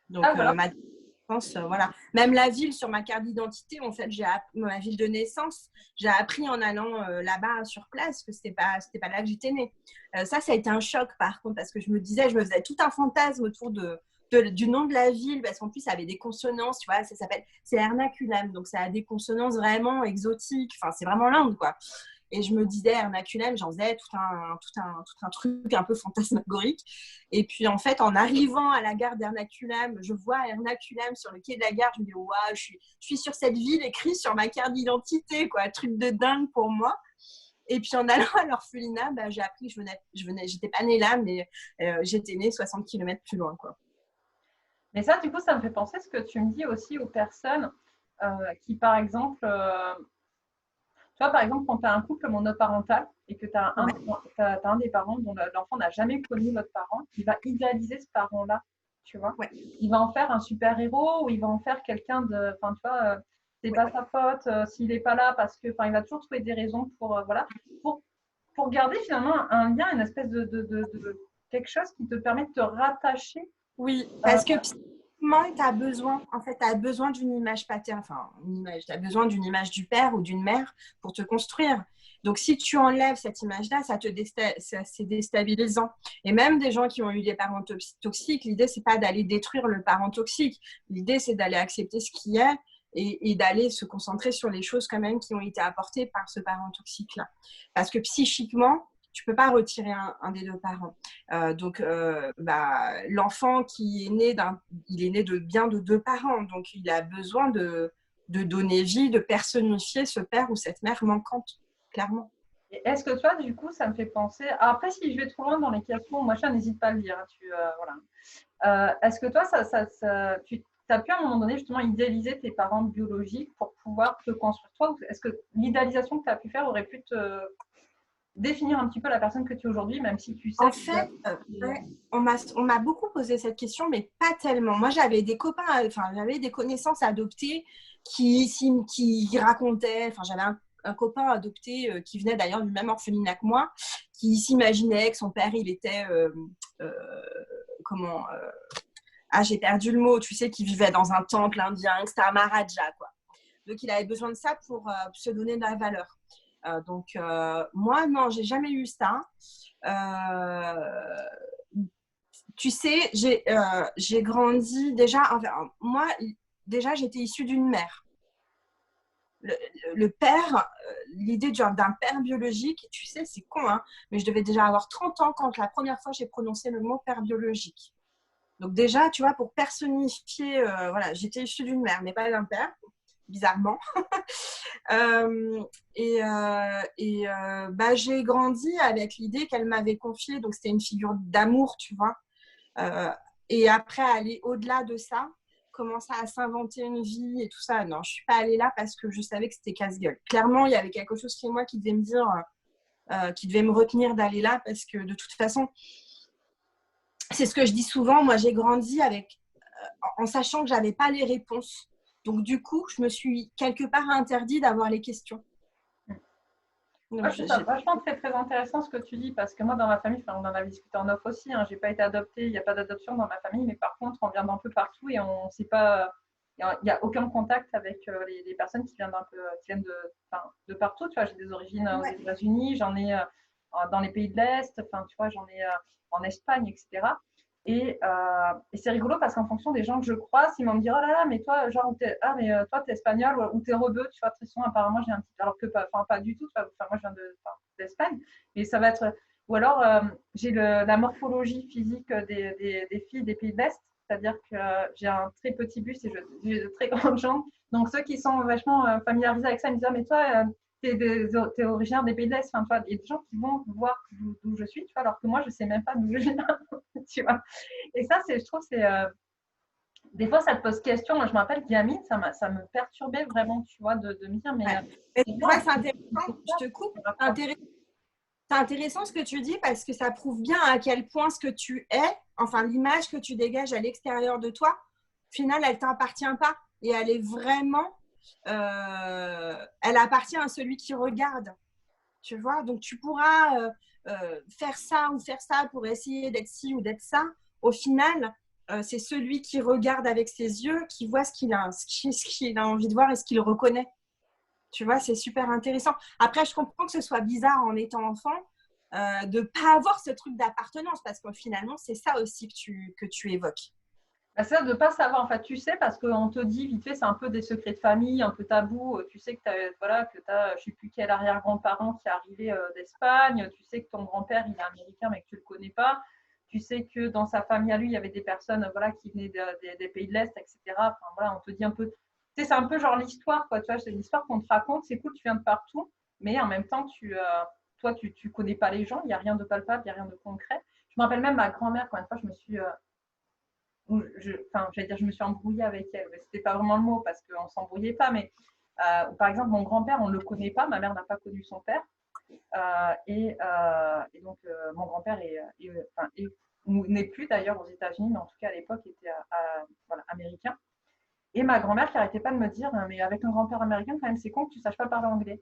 Donc, Voilà. ma défense, voilà. Même la ville sur ma carte d'identité, en fait, ma ville de naissance, j'ai appris en allant là-bas sur place que c'était pas là que j'étais née. Ça a été un choc par contre parce que je me faisais tout un fantasme autour du nom de la ville parce qu'en plus ça avait des consonances, tu vois, c'est Ernakulam, donc ça a des consonances vraiment exotiques. Enfin, c'est vraiment l'Inde, quoi. Et je me disais, Ernakulam, j'en faisais tout un truc un peu fantasmagorique. Et puis, en fait, en arrivant à la gare d'Ernakulam, je vois Ernakulam sur le quai de la gare. Je me dis, waouh, je suis sur cette ville écrite sur ma carte d'identité, quoi. Un truc de dingue pour moi. Et puis, en allant à l'orphelinat, j'ai appris que j'étais pas née là, mais j'étais née 60 km plus loin, quoi. Mais ça, du coup, ça me fait penser ce que tu me dis aussi aux personnes qui, par exemple, tu vois, par exemple, quand tu as un couple monoparental et que tu as, un des parents dont l'enfant n'a jamais connu l'autre parent, il va idéaliser ce parent-là, tu vois. Ouais. Il va en faire un super-héros ou il va en faire quelqu'un de… Enfin, tu vois, c'est pas sa faute s'il n'est pas là parce que… Enfin, il va toujours trouver des raisons pour… voilà. Pour garder finalement un lien, une espèce de quelque chose qui te permet de te rattacher. Oui, parce que psychiquement, tu as besoin d'une image paternelle, tu as besoin d'une image du père ou d'une mère pour te construire. Donc, si tu enlèves cette image-là, c'est déstabilisant. Et même des gens qui ont eu des parents toxiques, l'idée, c'est pas d'aller détruire le parent toxique. L'idée, c'est d'aller accepter ce qui est et d'aller se concentrer sur les choses quand même qui ont été apportées par ce parent toxique-là. Parce que psychiquement, tu peux pas retirer un des deux parents. L'enfant qui est né il est né de deux parents, donc il a besoin de donner vie, de personnifier ce père ou cette mère manquante. clairement. Et est-ce que toi, du coup, ça me fait penser… Après, si je vais trop loin dans les questions, machin, n'hésite pas à le dire. Hein, voilà. Est-ce que toi, tu as pu à un moment donné justement idéaliser tes parents biologiques pour pouvoir te construire toi? Est-ce que l'idéalisation que tu as pu faire aurait pu te définir un petit peu la personne que tu es aujourd'hui, même si tu sais En que… fait, ouais, on m'a beaucoup posé cette question, mais pas tellement. Moi, j'avais des copains, enfin, j'avais des connaissances adoptées qui racontaient, enfin, j'avais un copain adopté qui venait d'ailleurs du même orphelinat que moi, qui s'imaginait que son père, il était, euh, comment, j'ai perdu le mot, tu sais, qui vivait dans un temple indien, que c'était un Maharaja, quoi. Donc, il avait besoin de ça pour se donner de la valeur. Moi, non, j'ai jamais eu ça. Tu sais, j'ai grandi déjà. Enfin, moi, déjà, j'étais issue d'une mère. Le, le père, l'idée d'un père biologique, tu sais, c'est con, hein, mais je devais déjà avoir 30 ans quand la première fois j'ai prononcé le mot père biologique. Donc déjà, tu vois, pour personnifier, voilà, j'étais issue d'une mère, mais pas d'un père, bizarrement. Bah, j'ai grandi avec l'idée qu'elle m'avait confiée, donc c'était une figure d'amour, tu vois. Euh, et après, aller au-delà de ça, commencer à s'inventer une vie et tout ça, non, je ne suis pas allée là parce que je savais que c'était casse-gueule. Clairement, il y avait quelque chose chez moi qui devait me dire, qui devait me retenir d'aller là parce que de toute façon, c'est ce que je dis souvent, moi j'ai grandi avec, en sachant que je n'avais pas les réponses. Donc du coup, je me suis quelque part interdit d'avoir les questions. Moi, Donc, je trouve ça vachement très, très intéressant ce que tu dis, parce que moi, dans ma famille, on en avait discuté en off aussi, hein, j'ai pas été adoptée, il n'y a pas d'adoption dans ma famille, mais par contre, on vient d'un peu partout et on sait pas, il n'y a aucun contact avec les personnes qui viennent qui viennent de partout. Tu vois, j'ai des origines aux ouais. États-Unis, j'en ai dans les pays de l'Est, enfin, tu vois, j'en ai en Espagne, etc. Et c'est rigolo parce qu'en fonction des gens que je croise, ils vont me dire oh là là, mais toi, genre, toi, t'es espagnol ou t'es rebeu, tu vois, Tristan, apparemment, j'ai un petit. Alors que pas du tout, tu vois, enfin, moi, je viens d'Espagne, mais ça va être. Ou alors, j'ai la morphologie physique des filles des pays de l'Est, c'est-à-dire que j'ai un très petit buste et j'ai de très grandes jambes. Donc, ceux qui sont vachement familiarisés avec ça, ils me disent ah, mais toi, t'es originaire des pays de l'Est, enfin, tu vois, il y a des gens qui vont voir d'où je suis, tu vois, alors que moi, je sais même pas d'où je viens, tu vois. Et ça, je trouve, des fois, ça te pose question. Moi, je me rappelle, gamine, ça me perturbait vraiment, tu vois, de me dire, mais Ouais. Et tu vois, c'est c'est intéressant, je te coupe, quoi, c'est intéressant ce que tu dis parce que ça prouve bien à quel point ce que tu es, enfin l'image que tu dégages à l'extérieur de toi, au final, elle ne t'appartient pas et elle est vraiment, elle appartient à celui qui regarde, tu vois. Donc tu pourras faire ça ou faire ça pour essayer d'être ci ou d'être ça. Au final, c'est celui qui regarde avec ses yeux, qui voit ce qu'il a envie de voir et ce qu'il reconnaît. Tu vois, c'est super intéressant. Après, je comprends que ce soit bizarre en étant enfant de ne pas avoir ce truc d'appartenance parce que finalement, c'est ça aussi que tu évoques. bah, c'est ça de ne pas savoir. En fait, tu sais, parce qu'on te dit vite fait, c'est un peu des secrets de famille, un peu tabou. Tu sais que tu as, voilà, je ne sais plus quel arrière-grand-parent qui est arrivé d'Espagne. Tu sais que ton grand-père, il est américain, mais que tu ne le connais pas. Tu sais que dans sa famille à lui, il y avait des personnes voilà, qui venaient des pays de l'Est, etc. Enfin, voilà, on te dit un peu. Tu sais, c'est un peu genre l'histoire, quoi. Tu vois, c'est l'histoire qu'on te raconte. C'est cool, tu viens de partout. Mais en même temps, toi, tu ne connais pas les gens. Il n'y a rien de palpable, il n'y a rien de concret. Je me rappelle même ma grand-mère, quand une fois, je me suis j'allais dire, je me suis embrouillée avec elle. C'était pas vraiment le mot parce qu'on s'embrouillait pas, mais par exemple, mon grand-père, on ne le connaît pas. Ma mère n'a pas connu son père. Et donc, mon grand-père n'est plus d'ailleurs aux États-Unis, mais en tout cas à l'époque était voilà, américain. Et ma grand-mère qui arrêtait pas de me dire, mais avec un grand-père américain, quand même, c'est con que tu saches pas parler anglais.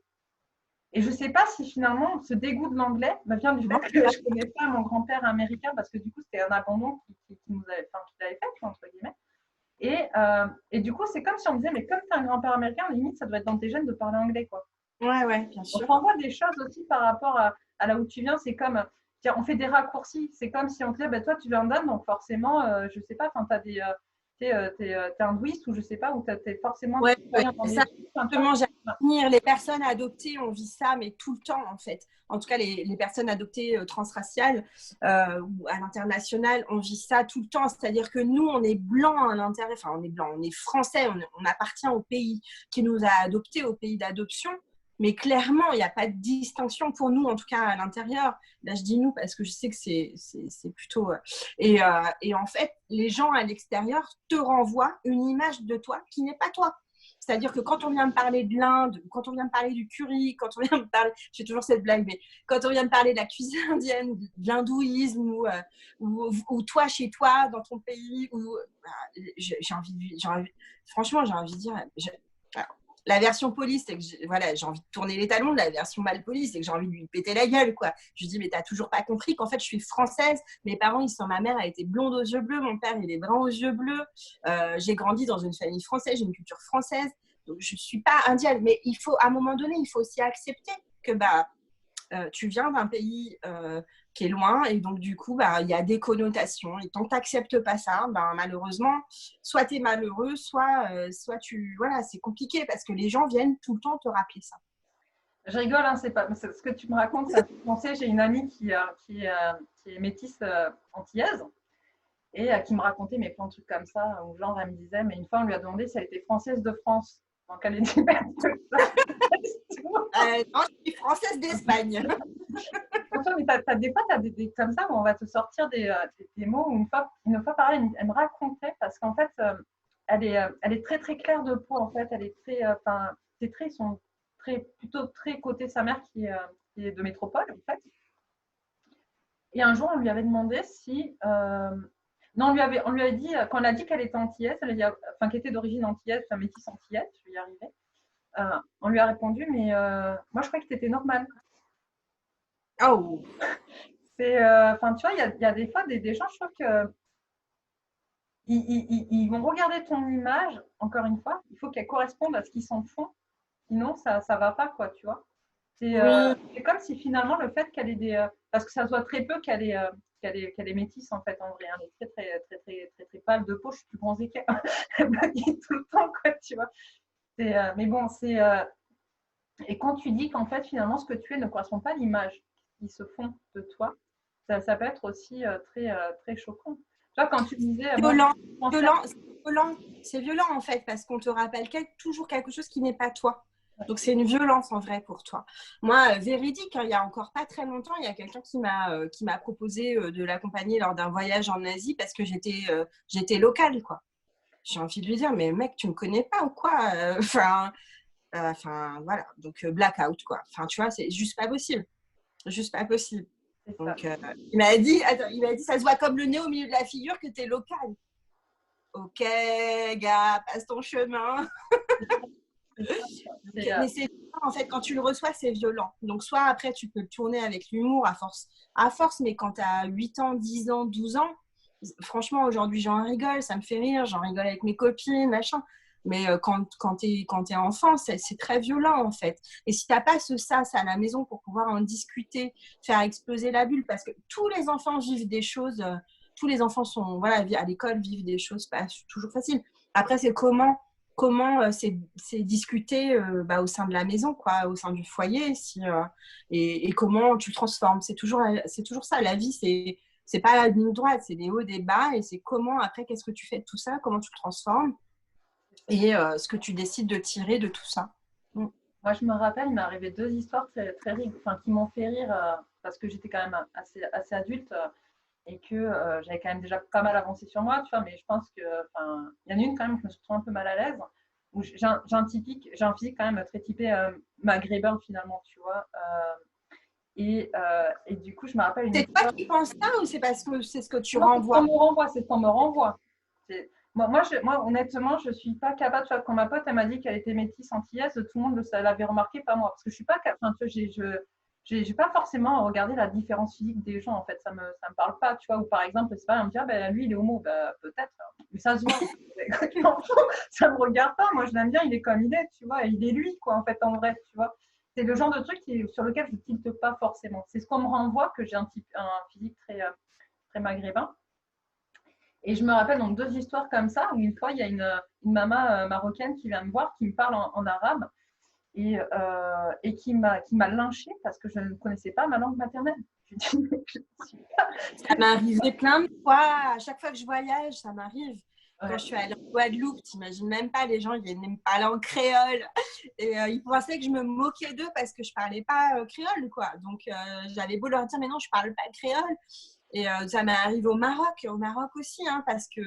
Et je ne sais pas si finalement ce dégoût de l'anglais vient du fait que je ne connais pas mon grand-père américain parce que du coup c'était un abandon qu'il avait fait, entre guillemets. Et du coup, c'est comme si on me disait, mais comme tu as un grand-père américain, limite, ça doit être dans tes gènes de parler anglais, quoi. Ouais, ouais, bien Donc, sûr. on voit des choses aussi par rapport à là où tu viens. C'est comme, tiens, on fait des raccourcis. C'est comme si on te disait, bah, toi, tu viens d'Inde, donc forcément, je ne sais pas, tu as des. T'es hindouiste ou je sais pas, ou t'es forcément Ouais, ouais, citoyen dans c'est les ça. trucs. Enfin, Justement, j'allais venir. Les personnes adoptées, on vit ça, mais tout le temps, en fait. En tout cas, les personnes adoptées transraciales ou à l'international, on vit ça tout le temps. C'est-à-dire que nous, on est blanc à l'intérieur, enfin, on est blanc, on est français, on appartient au pays qui nous a adoptés, au pays d'adoption. Mais clairement, il n'y a pas de distinction pour nous, en tout cas à l'intérieur. Là, je dis nous parce que je sais que c'est plutôt… Et en fait, les gens à l'extérieur te renvoient une image de toi qui n'est pas toi. C'est-à-dire que quand on vient me parler de l'Inde, quand on vient me parler du curry, quand on vient me parler… Je fais toujours cette blague, mais quand on vient me parler de la cuisine indienne, de l'hindouisme, ou toi, chez toi, dans ton pays, j'ai envie, franchement, j'ai envie de dire… La version polie, c'est que j'ai envie de tourner les talons. La version mal polie, c'est que j'ai envie de lui péter la gueule, quoi. Je lui dis, mais t'as toujours pas compris qu'en fait, je suis française. Mes parents, ma mère a été blonde aux yeux bleus, mon père, il est brun aux yeux bleus. J'ai grandi dans une famille française, j'ai une culture française. Donc, je suis pas indienne. Mais à un moment donné, il faut aussi accepter que, tu viens d'un pays qui est loin et donc du coup il y a des connotations et tant que tu n'acceptes pas ça, malheureusement soit tu es malheureux, soit c'est compliqué parce que les gens viennent tout le temps te rappeler ça. Je rigole, hein, c'est pas ce que tu me racontes, ça me fait penser. J'ai une amie qui est métisse antillaise et qui me racontait mais plein de trucs comme ça où genre elle me disait mais une fois on lui a demandé si elle était française de France. Donc elle est dit non, je suis française d'Espagne. Mais des fois, tu as des comme ça où on va te sortir des mots. Où une fois pareil, elle me racontait parce qu'en fait, elle est très très claire de peau. En fait, elle est très, ses traits sont plutôt très côté sa mère qui est de métropole en fait. Et un jour, on lui avait demandé si non, on lui avait dit quand elle a dit qu'elle était antillaise, qu'elle était d'origine antillaise, métisse antillaise, je vais y arriver. On lui a répondu mais moi je croyais que tu étais normale. Oh. Tu vois, il y a des fois des gens, je trouve que ils vont regarder ton image, encore une fois, il faut qu'elle corresponde à ce qu'ils s'en font, sinon ça va pas, quoi, tu vois. C'est comme si finalement le fait qu'elle ait parce que ça se voit très peu qu'elle est métisse en fait, en vrai. Elle est très, très, très, très, très, très pâle de peau, je suis plus bronzée qu'elle. Elle blague tout le temps, quoi, tu vois. Mais bon, et quand tu dis qu'en fait, finalement, ce que tu es ne correspond pas à l'image qu'ils se font de toi, ça peut être aussi très, très choquant. Tu vois, quand tu disais… C'est violent en fait, parce qu'on te rappelle toujours quelque chose qui n'est pas toi. Donc, c'est une violence en vrai pour toi. Moi, véridique, il n'y a encore pas très longtemps, il y a quelqu'un qui m'a proposé de l'accompagner lors d'un voyage en Asie parce que j'étais locale, quoi. J'ai envie de lui dire, mais mec, tu ne me connais pas ou quoi? Voilà. Donc, blackout, quoi. Enfin, tu vois, c'est juste pas possible. Juste pas possible. Donc, il m'a dit, ça se voit comme le nez au milieu de la figure que tu es local. Ok, gars, passe ton chemin. Mais c'est en fait, quand tu le reçois, c'est violent. Donc, soit après, tu peux le tourner avec l'humour à force, mais quand tu as 8 ans, 10 ans, 12 ans, franchement, aujourd'hui, j'en rigole, ça me fait rire, j'en rigole avec mes copines, machin. Mais quand tu es enfant, c'est très violent en fait. Et si tu n'as pas ce sas à la maison pour pouvoir en discuter, faire exploser la bulle, parce que tous les enfants vivent des choses, tous les enfants sont, voilà, à l'école vivent des choses pas toujours faciles. Après, c'est comment c'est discuté au sein de la maison, quoi, au sein du foyer, et comment tu le transformes. C'est toujours ça, la vie, c'est pas la ligne droite, c'est des hauts, des bas, et c'est comment, après, qu'est-ce que tu fais de tout ça, comment tu le transformes, et ce que tu décides de tirer de tout ça. Moi, je me rappelle, il m'est arrivé 2 histoires très, très qui m'ont fait rire parce que j'étais quand même assez adulte et que j'avais quand même déjà pas mal avancé sur moi, tu vois, mais je pense que, il y en a une quand même où je me suis retrouvée un peu mal à l'aise, où j'ai un physique quand même très typé maghrébin finalement, tu vois. Et du coup, je me rappelle une C'est toi qui penses ça ou c'est parce que c'est ce que tu renvoies? C'est ce qu'on me renvoie. Moi, honnêtement, je ne suis pas capable. Tu vois, quand ma pote elle m'a dit qu'elle était métisse antillaise, tout le monde l'avait remarqué, pas moi. Parce que je suis pas capable. J'ai pas forcément regardé la différence physique des gens. En fait, ça me parle pas. Tu vois, ou par exemple, c'est pas, on me dit, ah, ben, lui, il est homo. Ben, peut-être. Mais ça se voit. Non, ça me regarde pas. Moi, je l'aime bien. Il est comme il est. Tu vois, il est lui, quoi, en fait, en vrai. Tu vois. C'est le genre de truc sur lequel je ne tilte pas forcément. C'est ce qu'on me renvoie que j'ai un physique très, très maghrébin. Et je me rappelle donc 2 histoires comme ça, où une fois, il y a une maman marocaine qui vient me voir, qui me parle en arabe et qui m'a lynchée parce que je ne connaissais pas ma langue maternelle. Je dis, ça m'est arrivé plein de fois. À chaque fois que je voyage, ça m'arrive. Quand je suis allée en Guadeloupe, t'imagines même pas, les gens ils venaient me parler en créole et ils pensaient que je me moquais d'eux parce que je parlais pas créole quoi. Donc j'avais beau leur dire mais non je parle pas créole. Et ça m'est arrivé au Maroc aussi, hein, parce que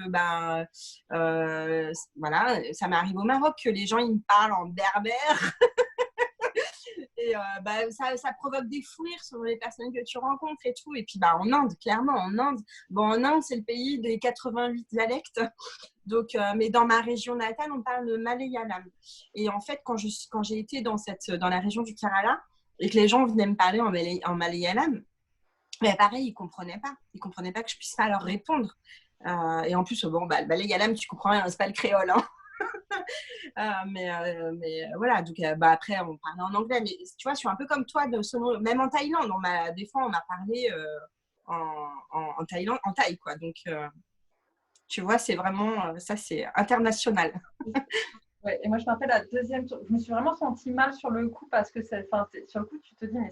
voilà, ça m'arrive au Maroc que les gens ils me parlent en berbère. Et ça provoque des fous rires selon les personnes que tu rencontres et tout. Et puis en Inde, clairement, en Inde, en Inde, c'est le pays des 88 dialectes. Donc, mais dans ma région natale, on parle le malayalam. Et en fait, quand j'ai été dans la région du Kerala et que les gens venaient me parler en malayalam, mais pareil, ils comprenaient pas. Ils comprenaient pas que je puisse pas leur répondre. Et en plus, le malayalam, tu comprends rien, c'est pas le créole, hein. Mais voilà, donc après on parlait en anglais, mais tu vois je suis un peu comme toi même en Thaïlande des fois on m'a parlé en Thaïlande en thaï quoi, donc tu vois c'est vraiment ça c'est international. Ouais, et moi, je me rappelle la deuxième tour, je me suis vraiment sentie mal sur le coup parce que sur le coup, tu te dis, mais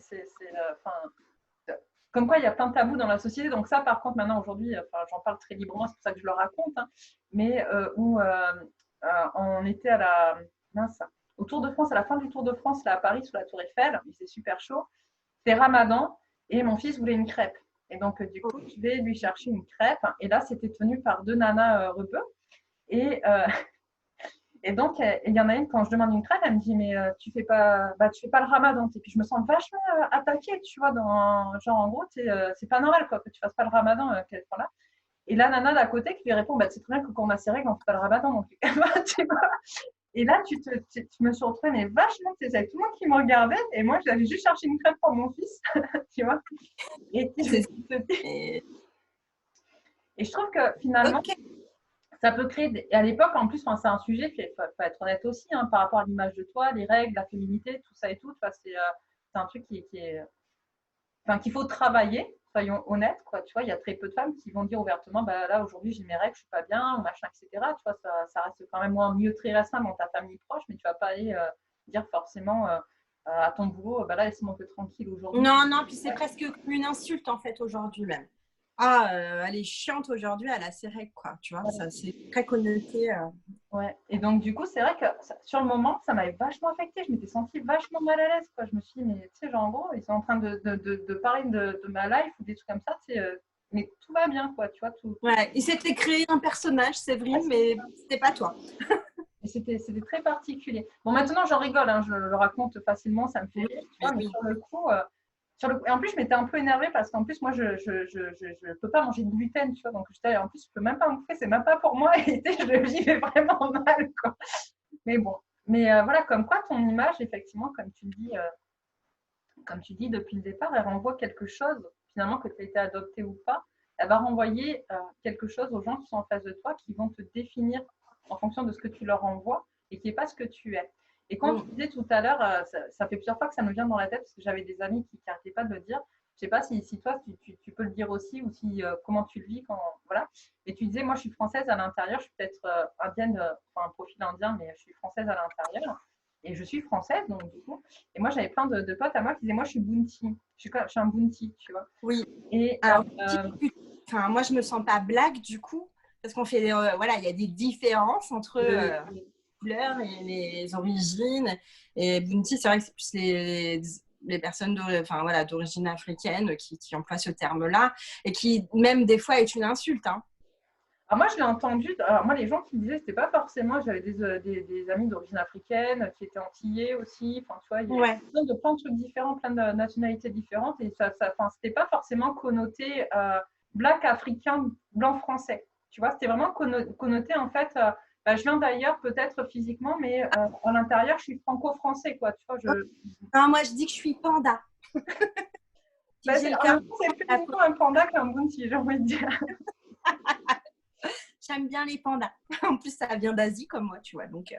comme quoi il y a plein de tabous dans la société. Donc ça, par contre, maintenant, aujourd'hui, j'en parle très librement, c'est pour ça que je le raconte, hein, mais où on était au Tour de France, à la fin du Tour de France, là à Paris, sous la Tour Eiffel, il faisait super chaud, c'était Ramadan, et mon fils voulait une crêpe. Et donc, du coup, je vais lui chercher une crêpe, et là, c'était tenu par deux nanas rebeux, et et donc, il y en a une, quand je demande une crêpe, elle me dit, mais tu fais pas le ramadan. Et puis, je me sens vachement attaquée, tu vois, genre, en gros, c'est pas normal, quoi, que tu fasses pas le ramadan, qu'elle soit là. Et la nana d'à côté qui lui répond, c'est très bien que quand on a ses règles, on fait pas le ramadan non plus. Tu vois. Et là, tu me suis retrouvée, mais vachement, c'est tout le monde qui me regardait. Et moi, j'avais juste cherché une crêpe pour mon fils, tu vois. Et je trouve que finalement, Okay. ça peut créer, à l'époque, en plus, c'est un sujet, il faut être honnête aussi, hein, par rapport à l'image de toi, les règles, la féminité, tout ça et tout. C'est un truc qu'il faut travailler, soyons honnêtes, quoi. Tu vois, il y a très peu de femmes qui vont dire ouvertement, là, aujourd'hui, j'ai mes règles, je suis pas bien, ou machin, etc. Tu vois, ça reste quand même un milieu très restreint dans ta famille proche, mais tu vas pas aller dire forcément à ton boulot, là, laisse-moi que tranquille aujourd'hui. Non, puis c'est presque une insulte en fait aujourd'hui même. Ah, elle est chiante aujourd'hui, elle a ses règles, quoi. Tu vois, ça c'est très connoté. Ouais. Et donc, du coup, c'est vrai que sur le moment, ça m'avait vachement affectée. Je m'étais sentie vachement mal à l'aise, quoi. Je me suis dit, mais tu sais, genre, en gros, ils sont en train de parler de ma life ou des trucs comme ça, mais tout va bien, quoi. Tu vois, tout. Ouais, il s'était créé un personnage, Séverine, mais c'était pas toi. Et c'était très particulier. Bon, maintenant, j'en rigole, hein, je le raconte facilement, ça me fait rire, tu vois, mais sur le coup. Et en plus, je m'étais un peu énervée parce qu'en plus, moi, je peux pas manger de gluten, tu vois. Donc, en plus, je peux même pas en bouffer, c'est même pas pour moi. Et j'y vais vraiment mal, quoi. Mais bon. Mais voilà, comme quoi ton image, effectivement, comme tu dis depuis le départ, elle renvoie quelque chose, finalement, que tu as été adopté ou pas. Elle va renvoyer quelque chose aux gens qui sont en face de toi, qui vont te définir en fonction de ce que tu leur envoies et qui n'est pas ce que tu es. Et quand tu disais tout à l'heure, ça fait plusieurs fois que ça me vient dans la tête parce que j'avais des amis qui n'arrêtaient pas de le dire. Je ne sais pas si toi, tu peux le dire aussi ou comment tu le vis quand. Voilà. Et tu disais, moi, je suis française à l'intérieur, je suis peut-être indienne, un profil indien, mais je suis française à l'intérieur. Et je suis française, donc du coup. Et moi, j'avais plein de potes à moi qui disaient, moi, je suis Bounty. Je suis un Bounty, tu vois. Oui. Et alors, moi, je me sens pas black du coup, parce qu'on fait, voilà, il y a des différences entre les couleurs et les origines. Et Bounty, c'est vrai que c'est plus les personnes d'origine africaine qui emploient ce terme-là et qui, même des fois, est une insulte. Hein. Alors moi, je l'ai entendu. Alors moi, les gens qui me disaient, c'était pas forcément. J'avais des amis d'origine africaine qui étaient antillais aussi. Enfin, tu vois, il y avait plein de trucs différents, plein de nationalités différentes. Et c'était pas forcément connoté black, africain, blanc, français. Tu vois, c'était vraiment connoté en fait. Je viens d'ailleurs peut-être physiquement, mais à l'intérieur, je suis franco-français, quoi. Tu vois, Non, moi, je dis que je suis panda. C'est plus un panda qu'un bounty, j'ai envie de dire. J'aime bien les pandas. En plus, ça vient d'Asie comme moi, tu vois. Donc,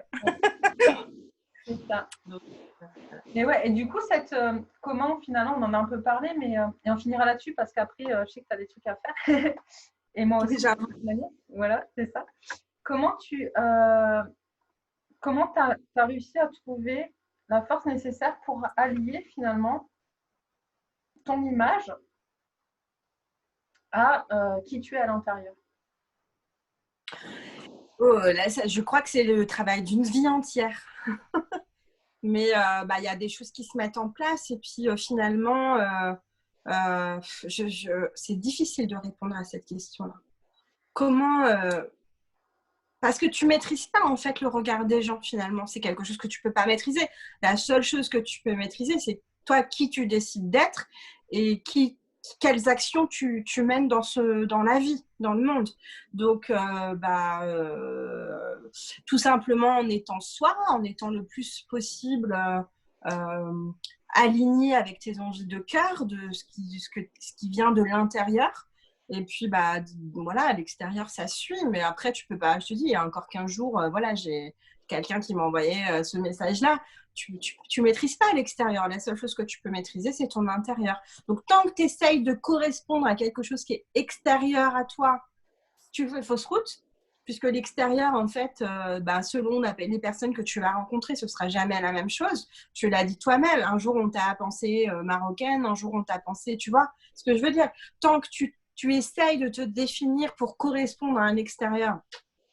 c'est ça. Et ouais, et du coup, comment finalement, on en a un peu parlé, mais et on finira là-dessus parce qu'après, je sais que tu as des trucs à faire. Et moi aussi. déjà. Voilà, c'est ça. Comment tu as réussi à trouver la force nécessaire pour allier finalement ton image à qui tu es à l'intérieur? Oh, là, je crois que c'est le travail d'une vie entière. Mais il y a des choses qui se mettent en place et puis finalement, c'est difficile de répondre à cette question-là. Comment parce que tu maîtrises pas en fait le regard des gens finalement. C'est quelque chose que tu peux pas maîtriser. La seule chose que tu peux maîtriser, c'est toi qui tu décides d'être et quelles actions tu mènes dans la vie, dans le monde. Donc, tout simplement en étant soi, en étant le plus possible aligné avec tes envies de cœur, de ce qui vient de l'intérieur. Et puis, voilà, à l'extérieur, ça suit. Mais après, tu peux pas, je te dis, il y a encore 15 jours, voilà, j'ai quelqu'un qui m'a envoyé ce message-là. Tu maîtrises pas l'extérieur. La seule chose que tu peux maîtriser, c'est ton intérieur. Donc, tant que tu essayes de correspondre à quelque chose qui est extérieur à toi, tu fais fausse route, puisque l'extérieur, en fait, selon les personnes que tu vas rencontrer, ce sera jamais la même chose. Tu l'as dit toi-même. Un jour, on t'a pensé marocaine, un jour, on t'a pensé, tu vois ce que je veux dire. Tant que tu essayes de te définir pour correspondre à un extérieur,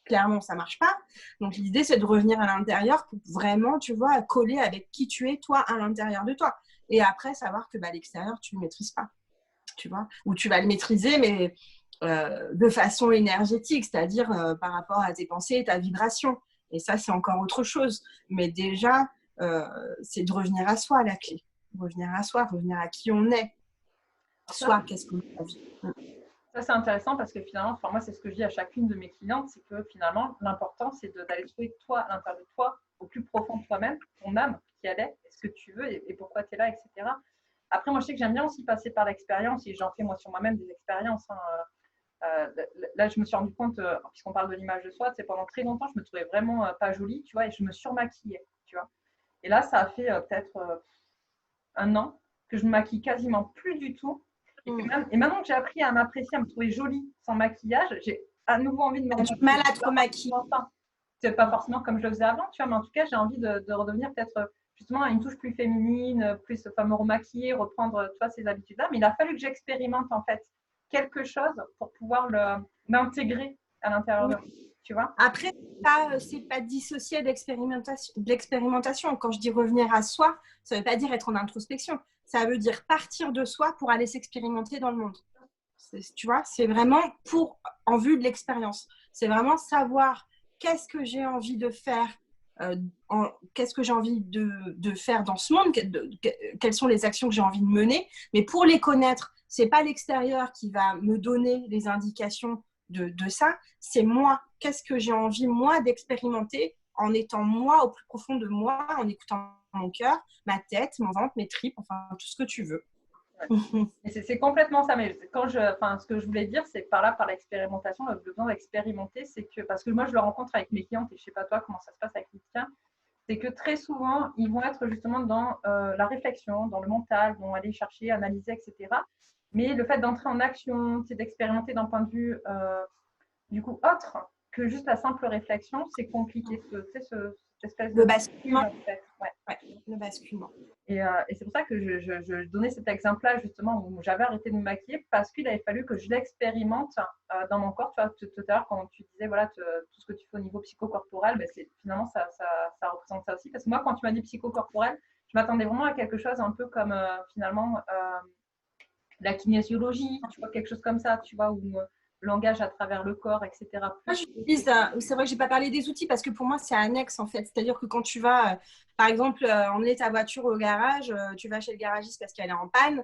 clairement, ça marche pas. Donc, l'idée, c'est de revenir à l'intérieur pour vraiment, tu vois, coller avec qui tu es, toi, à l'intérieur de toi. Et après, savoir que l'extérieur, tu ne le maîtrises pas, tu vois. Ou tu vas le maîtriser, mais de façon énergétique, c'est-à-dire par rapport à tes pensées et ta vibration. Et ça, c'est encore autre chose. Mais déjà, c'est de revenir à soi, la clé. Revenir à soi, revenir à qui on est. Soi, qu'est-ce qu'on a envie. Ça, c'est intéressant parce que finalement, enfin, moi, c'est ce que je dis à chacune de mes clientes, c'est que finalement, l'important, c'est d'aller trouver toi, à l'intérieur de toi, au plus profond de toi-même, ton âme, qui elle est, ce que tu veux et pourquoi tu es là, etc. Après, moi, je sais que j'aime bien aussi passer par l'expérience et j'en fais moi sur moi-même des expériences. Là, je me suis rendu compte, puisqu'on parle de l'image de soi, c'est pendant très longtemps, je me trouvais vraiment pas jolie, tu vois, et je me surmaquillais, tu vois. Et là, ça a fait peut-être un an que je me maquille quasiment plus du tout. Et maintenant que j'ai appris à m'apprécier, à me trouver jolie sans maquillage, j'ai à nouveau envie de me remettre. Du mal à te remaquiller. C'est pas forcément comme je le faisais avant, tu vois, mais en tout cas, j'ai envie de redevenir peut-être justement à une touche plus féminine, plus, enfin, me remaquiller, reprendre, tu vois, ces habitudes-là. Mais il a fallu que j'expérimente en fait quelque chose pour pouvoir l'intégrer à l'intérieur de moi, tu vois. Après, c'est pas dissocié d'expérimentation. Quand je dis revenir à soi, ça ne veut pas dire être en introspection. Ça veut dire partir de soi pour aller s'expérimenter dans le monde. Tu vois, c'est vraiment en vue de l'expérience. C'est vraiment savoir qu'est-ce que j'ai envie de faire, qu'est-ce que j'ai envie de faire dans ce monde, quelles sont les actions que j'ai envie de mener. Mais pour les connaître, c'est pas l'extérieur qui va me donner les indications de ça, c'est moi. Qu'est-ce que j'ai envie, moi, d'expérimenter en étant moi au plus profond de moi, en écoutant mon cœur, ma tête, mon ventre, mes tripes, enfin, tout ce que tu veux. Ouais. Et c'est complètement ça. Mais ce que je voulais dire, c'est que par l'expérimentation, le besoin d'expérimenter, c'est que, parce que moi, je le rencontre avec mes clientes, et je ne sais pas toi comment ça se passe avec les tiens, c'est que très souvent, ils vont être justement dans la réflexion, dans le mental, vont aller chercher, analyser, etc. Mais le fait d'entrer en action, c'est d'expérimenter d'un point de vue du coup autre que juste la simple réflexion, c'est compliqué. Cette espèce de basculement. En fait. Ouais, le basculement. Et c'est pour ça que je donnais cet exemple-là justement où j'avais arrêté de me maquiller parce qu'il avait fallu que je l'expérimente dans mon corps. Tu vois, tout à l'heure, quand tu disais voilà, tout ce que tu fais au niveau psychocorporel, ben finalement ça représente ça aussi. Parce que moi, quand tu m'as dit psychocorporel, je m'attendais vraiment à quelque chose un peu comme finalement la kinésiologie, tu vois, quelque chose comme ça, tu vois, où langage à travers le corps, etc. C'est vrai que j'ai pas parlé des outils parce que pour moi c'est annexe en fait. C'est-à-dire que quand tu vas, par exemple, emmener ta voiture au garage, tu vas chez le garagiste parce qu'elle est en panne,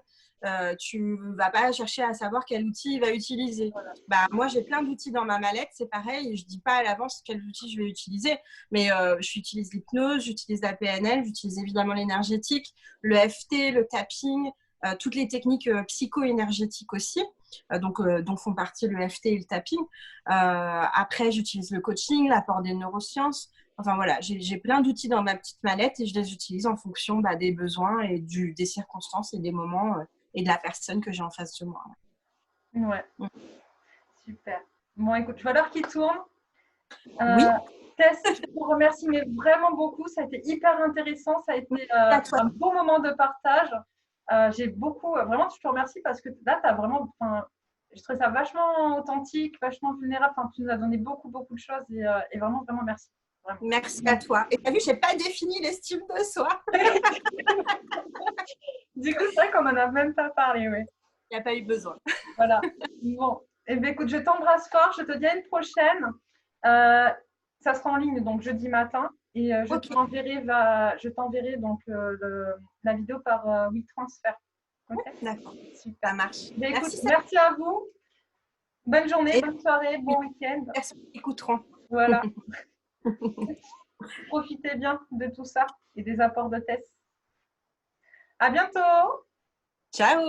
tu vas pas chercher à savoir quel outil il va utiliser. Voilà. Moi j'ai plein d'outils dans ma mallette, c'est pareil, je dis pas à l'avance quel outil je vais utiliser, mais j'utilise l'hypnose, j'utilise la PNL, j'utilise évidemment l'énergétique, le FT, le tapping, toutes les techniques psycho-énergétiques aussi. Dont font partie le FT et le tapping. Après, j'utilise le coaching, l'apport des neurosciences. Enfin voilà, j'ai plein d'outils dans ma petite mallette et je les utilise en fonction des besoins et des circonstances et des moments et de la personne que j'ai en face de moi. Ouais, super. Bon, écoute, je vois l'heure qui tourne. Oui. Tess, je te remercie mais vraiment beaucoup. Ça a été hyper intéressant. Ça a été un beau moment de partage. J'ai beaucoup, vraiment, je te remercie parce que là, tu as vraiment, je trouvais ça vachement authentique, vachement vulnérable. Enfin, tu nous as donné beaucoup, beaucoup de choses et vraiment, vraiment merci. Vraiment. Merci à toi. Et tu as vu, je n'ai pas défini l'estime de soi. Du coup, c'est vrai qu'on n'en a même pas parlé, oui. Il n'y a pas eu besoin. Voilà. Bon, eh bien, écoute, je t'embrasse fort. Je te dis à une prochaine. Ça sera en ligne, donc jeudi matin. Et je t'enverrai donc la vidéo par WeTransfer. Okay. D'accord, super, ça marche. Bien, écoute, merci à vous. Bonne journée, bonne soirée, bon week-end. Merci qui écouteront. Voilà. Profitez bien de tout ça et des apports de Tess. À bientôt. Ciao.